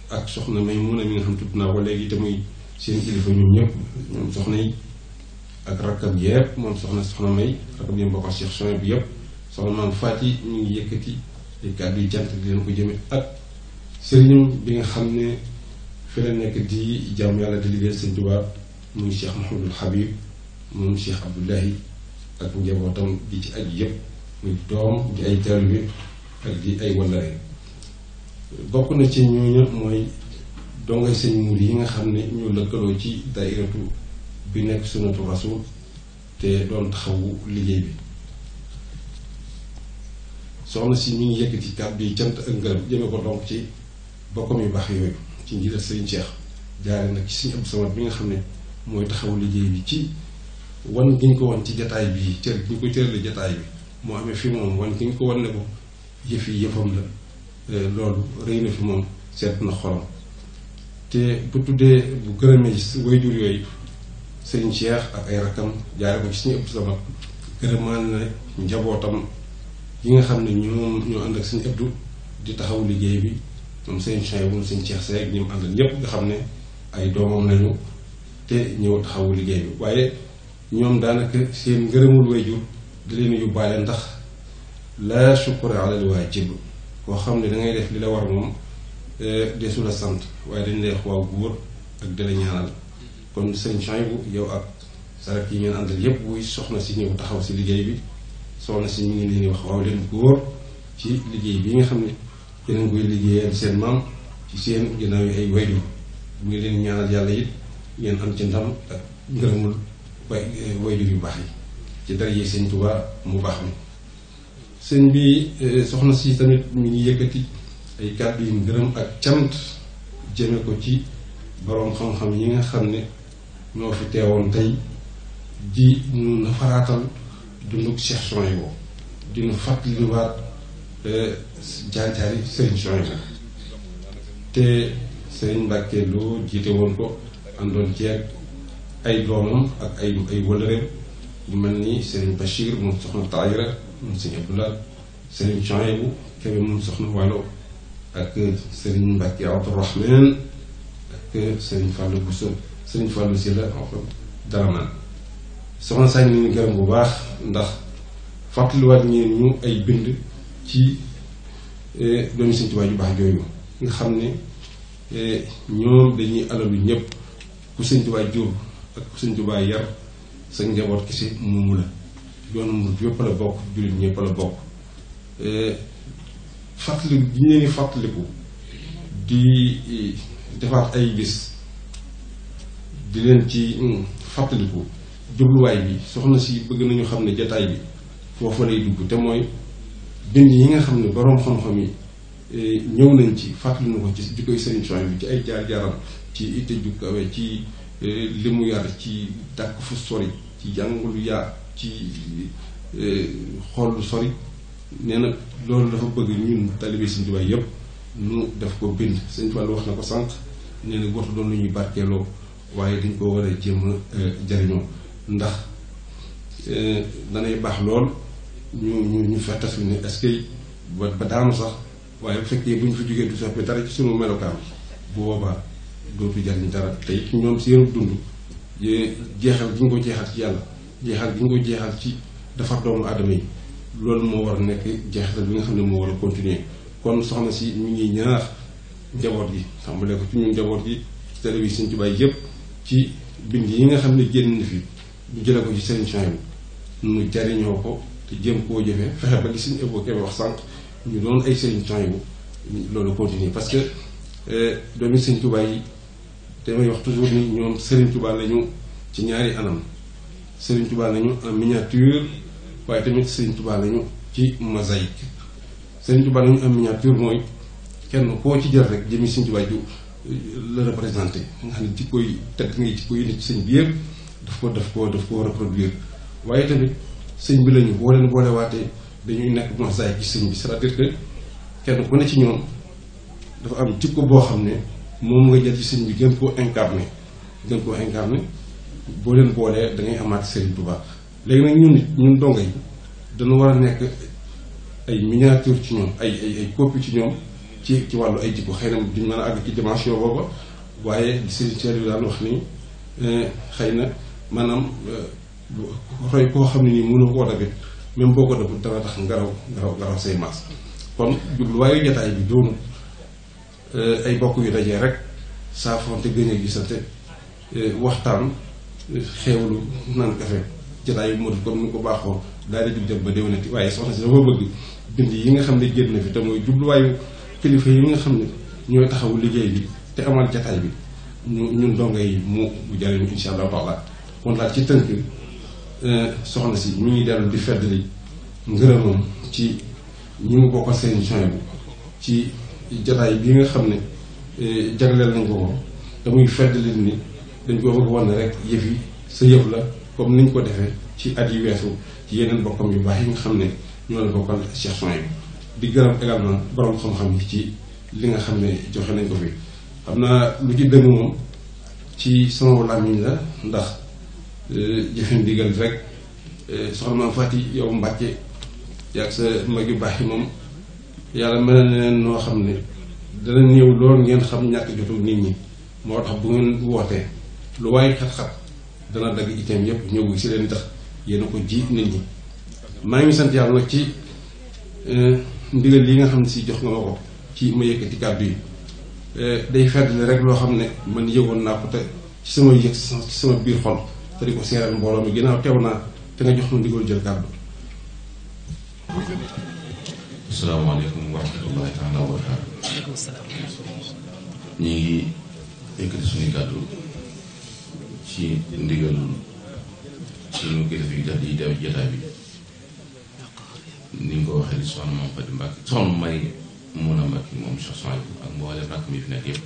ak soxna Maymuna mi nga xam tudd naa ko léegi te muy seen kilifa ñoom ñëpp ñoom soxna yi ak rakkam yépp moom soxna May rakkam yépp bokkal Cheikh Souhaïbou yépp soxna Maam Fati ñu ngi yëkkati ay kàddu yu cant di leen ko jëme ak sëriñam bi nga xam ne fi la nekk di jàmm yàlla di liggéey Sëñ Tuubaa muy Cheikh Mouhamadul Habib moom Cheikh Abdoulahi ak njabootam di ci aj yépp muy doom di ay taalibe ak di ay wallare bokk na ci ñooñu mooy dongay sëñ muur yi nga xam ne ñu lëkkaloo ci daayiratu bi nekk Sunnatu Rasul te doon taxawu liggéey bi. soxna si mi ngi yëkkati kàddu yi cant ak ngërëm jëme ko donc ci bokkam yu baax yooyu ci njiital sëriñ Cheikh jaare nag ci sëriñ Abdou Samad bi nga xam ne mooy taxawu liggéey bi ci wan gi ñu ko wan ci jataay bi cër gi ñu ko cërale jataay bi moo amee fi moom wan gi ñu ko wan ne ko yëf yi yëfam la loolu rëy na fi moom seet na xolam te bu tuddee bu gërëmee wayjur yooyu sëriñ Cheikh ak ay rakkam jaare ko ci sëriñ Abdou Samad gërëmaan na njabootam yi nga xam ne ñoo ànd ak sëriñ Abdou di taxaw liggéey bi moom sëriñ Souhaïbou sëriñ Cheikh Seck ñoom àndal ñépp nga xam ne ay doomam lañu te ñëw taxawu liggéey bi waaye ñoom daanaka seen ngërëmul wayjur di leen yóbbaale ndax la shukra ala al waajib koo xam ne dangay def li la war moom desu la sant waaye dañ lay wax waaw góor ak dala ñaanal kon sëriñ Souhaïbou yow ak sarak yi ngeen àndal yépp buy soxna si ñëw taxaw si liggéey bi soxna si ñu ngi leen di wax waaw leen góor ci liggéey bi nga xam ne yeneen koy liggéeyal seen maam ci seen ginnaaw yi ay wayjur bu ngi leen ñaanal yàlla it ngeen am ci ndam ak ngërëmul wayjur yu baax yi ci dara yi sëñ Tuubaa mu baax mi sëñ bi soxna si tamit mi ngi yëkkati ay kàddu yu ngërëm ak cant jëme ko ci boroom xam-xam yi nga xam ne ñoo fi teewoon tey di ñu nafaraatal dunduk Cheikh Souhaïbou di ñu fàttaliwaat jaar-jaari Serigne Souhaïbou te Serigne Mbacké Lo jiite woon ko àndoon ceeg ay doomam ak ay wëllëreem ñu mel ni Serigne Bachir moom soxna Taayira moom Serigne Abdoulaye Serigne Souhaïbou Kébé moom soxna Walo ak Serigne Mbacké Abdourahmane ak Serigne Fallou Bousso Serigne Fallou Sylla Daraman soxna saa ñu gërëm bu baax ndax fàttaliwaat ngeen ñu ay bind ci doomi Sëñ Tuubaa yu baax yooyu nga xam ne ñoom dañuy alalu ñëpp ku Sëñ Tuubaa jur ak ku Sëñ Tuubaa yar sa njaboot kese moomu la yoonu murid yëpp la bokk jullit ñëpp la bokk fàttaliku gi ñu leen di fàttaliku di defaat ay bis di leen ci fàttaliku jubluwaay bi soxna si bëgg nañu xam ne jataay bi foofu lay dugg te mooy bind yi nga xam ne boroom xam-xam yi ñëw nañ ci fàttali na ko ci jikkoy Serigne Souhaïbou bi ci ay jaar-jaaram ci itte ju kawe ci li mu yar ci dàkk fu sori ci jàng lu yaa ci xool lu sori nee na loolu dafa bëgg ñun talibé Sëñ Tuubaa yëpp nu def ko bind. Sëñ Fallu wax na ko sànq nee na wartu doon lu ñuy barkeeloo waaye dañ ko war a jéem a jariñoo ndax danay baax lool ñu fettas ne est-ce que ba daanu sax waaye bu fekkee bu ñu fi jógee du soppi dara ci sunu melokaan bu boobaa dootu jariñ dara te it ñoom seen dund jeexal gi ñu ko jeexal ci yàlla jeexal gi ñu ko jeexal ci defar doomu aadama yi loolu moo war a nekk jeexital bi nga xam ne moo war a continuer. kon soxna si mi ngi ñaax njaboot gi tàmbalee ko ci ñun njaboot gi ci télévision Sëñ Tuubaa yëpp ci bind yi nga xam ne génn na fi ñu jële ko ci seen champs yi nu jariñoo ko te jéem koo jëfee fexe ba li suñu évoqué wax sànq ñu doon ay sëriñ champs yi loolu continuer parce que doomi Sëñ Tuubaa yi damay wax toujours ni ñoom Sëriñ Tuubaa lañu ci ñaari anam Sëriñ Tuubaa lañu en miniature waaye tamit Sëriñ Tuubaa lañu ci mosaïque. Sëriñ Tuubaa lañu en miniature mooy kenn koo ci jël rek jëmi Sëñ Tuubaa ju la représenté nga xam ne jikko yi tedd ngay jikko yi nit ci sëñ bi yëpp daf ko reproduire waaye tamit sëñ bi lañu boo leen boolewaatee dañuy nekk mosaïque ci sëñ bi c'est-à-dire que kenn ku ne ci ñoom dafa am jikko boo xam ne moom nga jël ci sëñ bi gën koo incarné boo leen boolee da ngay amaat Sëriñ Tuubaa. léegi nag ñun dongo yi dañu war a nekk ay miniature ci ñoom ay copie ci ñoom ci wàllu ay jikko xëy na duñ mën a àgg ci dimension booba waaye Sëriñ Saliou daan wax ni xëy na maanaam roy koo xam ne nii mënoo koo dabit même boo ko dabut dana tax ngaraw say maas. kon jubluwaayu jataay bi doonu ay bokk yu dajee rek saafonte gën a gisante waxtaan xeewlu naan kafe jataay bi modul comme ni ko baaxoo daal di jëm ba déwénati waaye soxna si dafa bëgg bind yi nga xam ne génn na fi te mooy jubluwaayu kilifa yi nga xam ne ñooy taxawu liggéey bi te amal jataay bi ñun dongo yi mu jariñu insha allahu taala. kon daal ci tënk soxna si mi ngi dellu di feddali ngërëmam ci ñi mu bokkal seen champs bi ci jataay bi nga xam ne jagleel nañ ko te muy feddali ni dañ ko bëgg wan rek yëf yi sa yëf la comme niñ ko defee ci at yi weesu ci yeneen bokkam yu baax yi nga xam ne ñoo la bokkal Cheikh Souhaïbou di gërëm également borom xam-xam yi ci li nga xam ne joxe nañ ko fi. xam naa lu ci dëgg moom ci sama làmmiñ la ndax jëfe ndigal rek soxna Maam Faty yow Mbàkke yaag sa mag yu baax yi moom yàlla mel na leen noo xam ne dana néew lool ngeen xam ñàkk jotu nit ñi moo tax bu ngeen wootee lu waaye xat-xat dana dagg itam yëpp ñëw si leen tax yéen a ko ji nit ñi. maa ngi sant yàlla nag ci ndigal li nga xam ne si jox nga ma ko ci ma yëkkati kàddu yi day feddali rek loo xam ne man yëgoon naa ko te ci sama yëg ci sama biir xol te di ko seeral mbooloo mi ginnaaw teew naa te nga jox ma ndigal jël kàddu. asalaamaaleykum wa rahmatullahi taala wa barakaatu. ñu ngi yëkkati suñuy kàddu ci ndigal suñu kilifa yi deew jotaay bi ni nga ko waxee li soxna Maam Faty Mbàkke soxna May mun a Mbàkke moom Cheikh Souhaïbou ak mboolem rakk mi fi nekk yëpp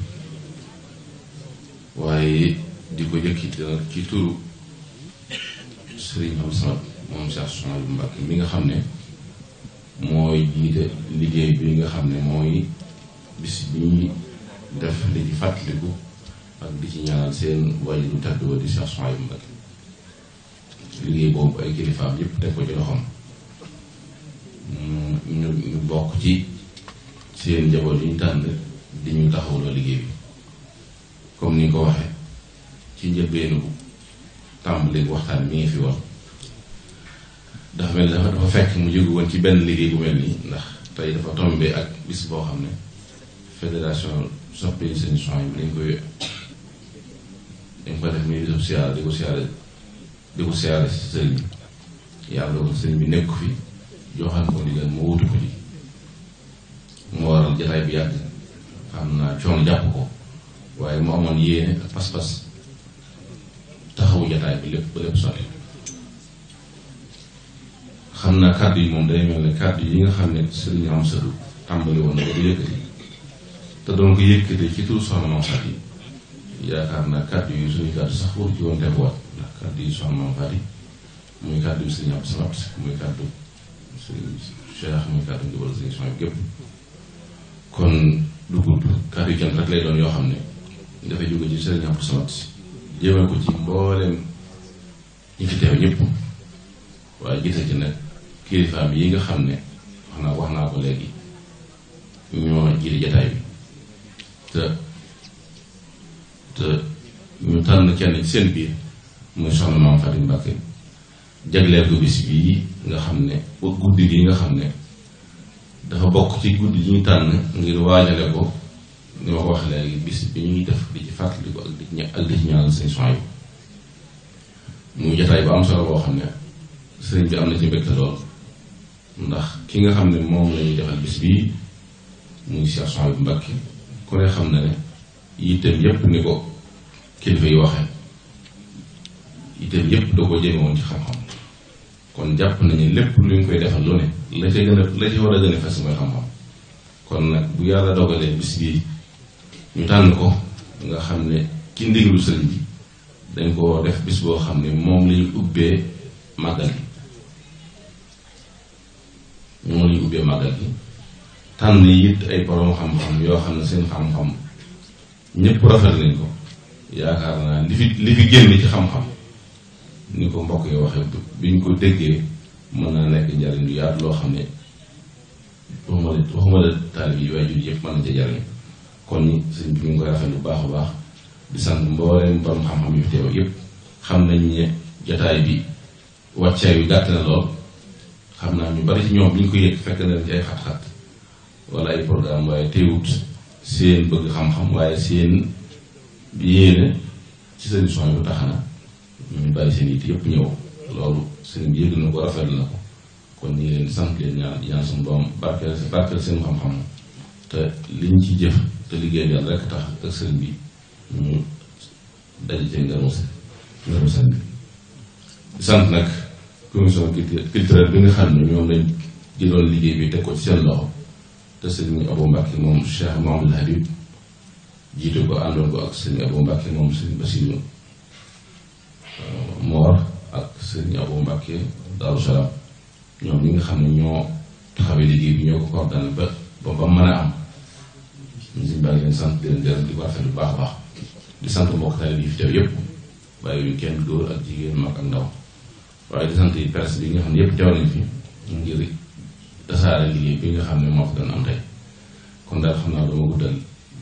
waaye di ko yëkkati nag ci turu Sëriñ Abdou Samad moom Cheikh Souhaïbou Mbàkke mi nga xam ne mooy jiite liggéey bi nga xam ne mooy bis bi ñuy def li ci fàttaliku ak di ci ñaanal seen wàllu tàdd wa di Cheikh Souhaïbou Mbàkke liggéey boobu ay kilifaam yëpp teg ko ci loxoom ñu bokk ci seen njaboot yi ñu tànn di ñu taxawloo liggéey bi comme ni nga ko waxee ci njëlbeenu tàmbali waxtaan mi ngi fi woon dafa mel dafa fekk mu jógu woon ci benn liggéey bu mel nii ndax tey dafa tombé ak bis boo xam ne fédération soppe Sëriñ Souhaïbou dañ ko def muy di ko siyaare si sëriñ bi yàlla ko sëriñ bi nekk fi joxal ko ndigal mu wutu ko ci moo waral jataay bi yàgg xam naa coono jàpp ko waaye mu amoon yéene ak pas-pas taxawu jataay bi lépp ba lépp sotti xam naa kàddu yi moom day mel ne kàddu yi nga xam ne sëriñ Amsatu tàmbali woon na ko di yëkkati te doon ko yëkkati ci turu soxna Maam Faty yaakaar naa kàddu yi suñu kàddu sax waru ci woon teguwaat ndax kàddu yi soxna Maam Faty muy kàddu Sëriñ Abdou Samad muy kàddu Sëriñ Cheikh muy kàddu njëbal Sëriñ Sohaybu gépp kon du gudd kàddu cant rek lay doon yoo xam ne dafay jóge ci Sëriñ Abdou Samad jëmee ko ci mbooleem ñi fi teew ñëpp waaye gisal ci nag kilifaam yi nga xam ne wax naa ko léegi ñoo jiite jataay bi te ñu tànn kenn ci seen biir muy soxna Maam Faty Mbacké jagleel ko bis bii nga xam ne ba guddi gi nga xam ne dafa bokk ci guddi yi ñu tànn ngir waajale ko ni ma ko wax léegi bis bi ñuy def di ci fàttali ko ak di ci ñaanal seen soin yi muy jataay bu am solo boo xam ne sëriñ bi am na ci mbégte lool ndax ki nga xam ne moom la ñuy defal bis bii muy Cheikh Sohaybu Mbacké ku ne xam na ne yitteem yépp ni ko kilifa yi waxee yitteem yépp da ko jëme woon ci xam-xam kon jàpp nañu lépp lu ñu koy defal lu ne la ca war a gën a fes mooy xam-xam kon nag bu yàlla dogalee bis bii ñu tànn ko nga xam ne ci ndigalu sëriñ bi dañ ko def bis boo xam ne moom la ñu ubbee màggal gi tànn it ay borom xam-xam yoo xam ne seen xam-xam ñëpp rafet nañ ko yaakaar naa li fi génn ci xam-xam ni ko mbokk yi waxee bi ñu ko déggee mën naa nekk njariñ lu yaatu loo xam ne waxuma la taalib yi waajur yëpp mën na ca jariñ kon sëñ bi ñu ngi koy rafet lu baax a baax di sant mbooleem borom xam-xam yu teew yëpp xam nañ ne jotaay bi wàccaay yu gàtt na lool xam naa ñu bari ci ñoom bi ñu ko yëg fekk na leen ci ay xat-xat wala ay programme waaye teewut seen bëgg xam-xam waaye seen yéene ci seen soñ bu tax na ñu bari seen it yëpp ñëw loolu seen yëg na ko rafetlu na ko kon ñu ngi leen di sant leen ñaan suñu borom barkeel seen xam-xam te liñ ci jëf te liggéey yàlla rek tax ak sëriñ bi ñu daje ci ngërëm sëriñ bi di sant nag commission culturelle bi nga xam ne ñoom lañ jëloon liggéey bi teg ko ci seen loxo te sëriñ Abou Mbacké moom Cheikh Mouhamadou Habib jiite ko àndoon ko ak sëriñ Abou Mbacké moom sëriñ Bassirou Mor ak sëriñ Abou Mbacké Darou Salam ñoom ñi nga xam ne ñoo taxawee liggéey bi ñoo ko coordonné ba mën a am ñu siñ baa ngi leen sant di leen gërëm di ko rafet bu baax a baax di sant mbokk taalib yi fi teew yëpp bàyyi wuñ kenn góor ak jigéen mag ak ndaw waaye di sant yi presse bi nga xam ne yëpp teew nañ fi ngir tasaare liggéey bi nga xam ne moo fi doon am tey kon daal xam naa dama guddal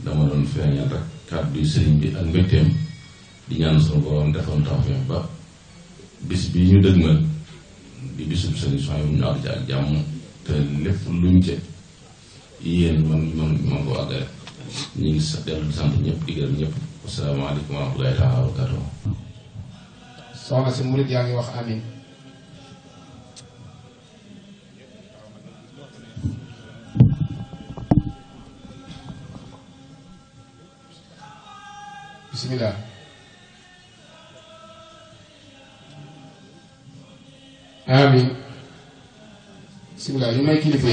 dama doon feeñal rek kàddu sëriñ bi ak mbégteem di ñaan suñu borom defoon tawfeex ba bis bi ñu dëgmal di bisub sëriñ Sohaybu ñu àgg ci ak jàmm te lépp luñ ca yéen man ko àggale ñu ngi dellu di sant ñëpp di gërëm ñëpp asalaamaaleykum wa rahmatulahi taala wa barakatuh. soxna si murid yaa ngi wax amin. bismillah. amin. bismillah ñu may kilifa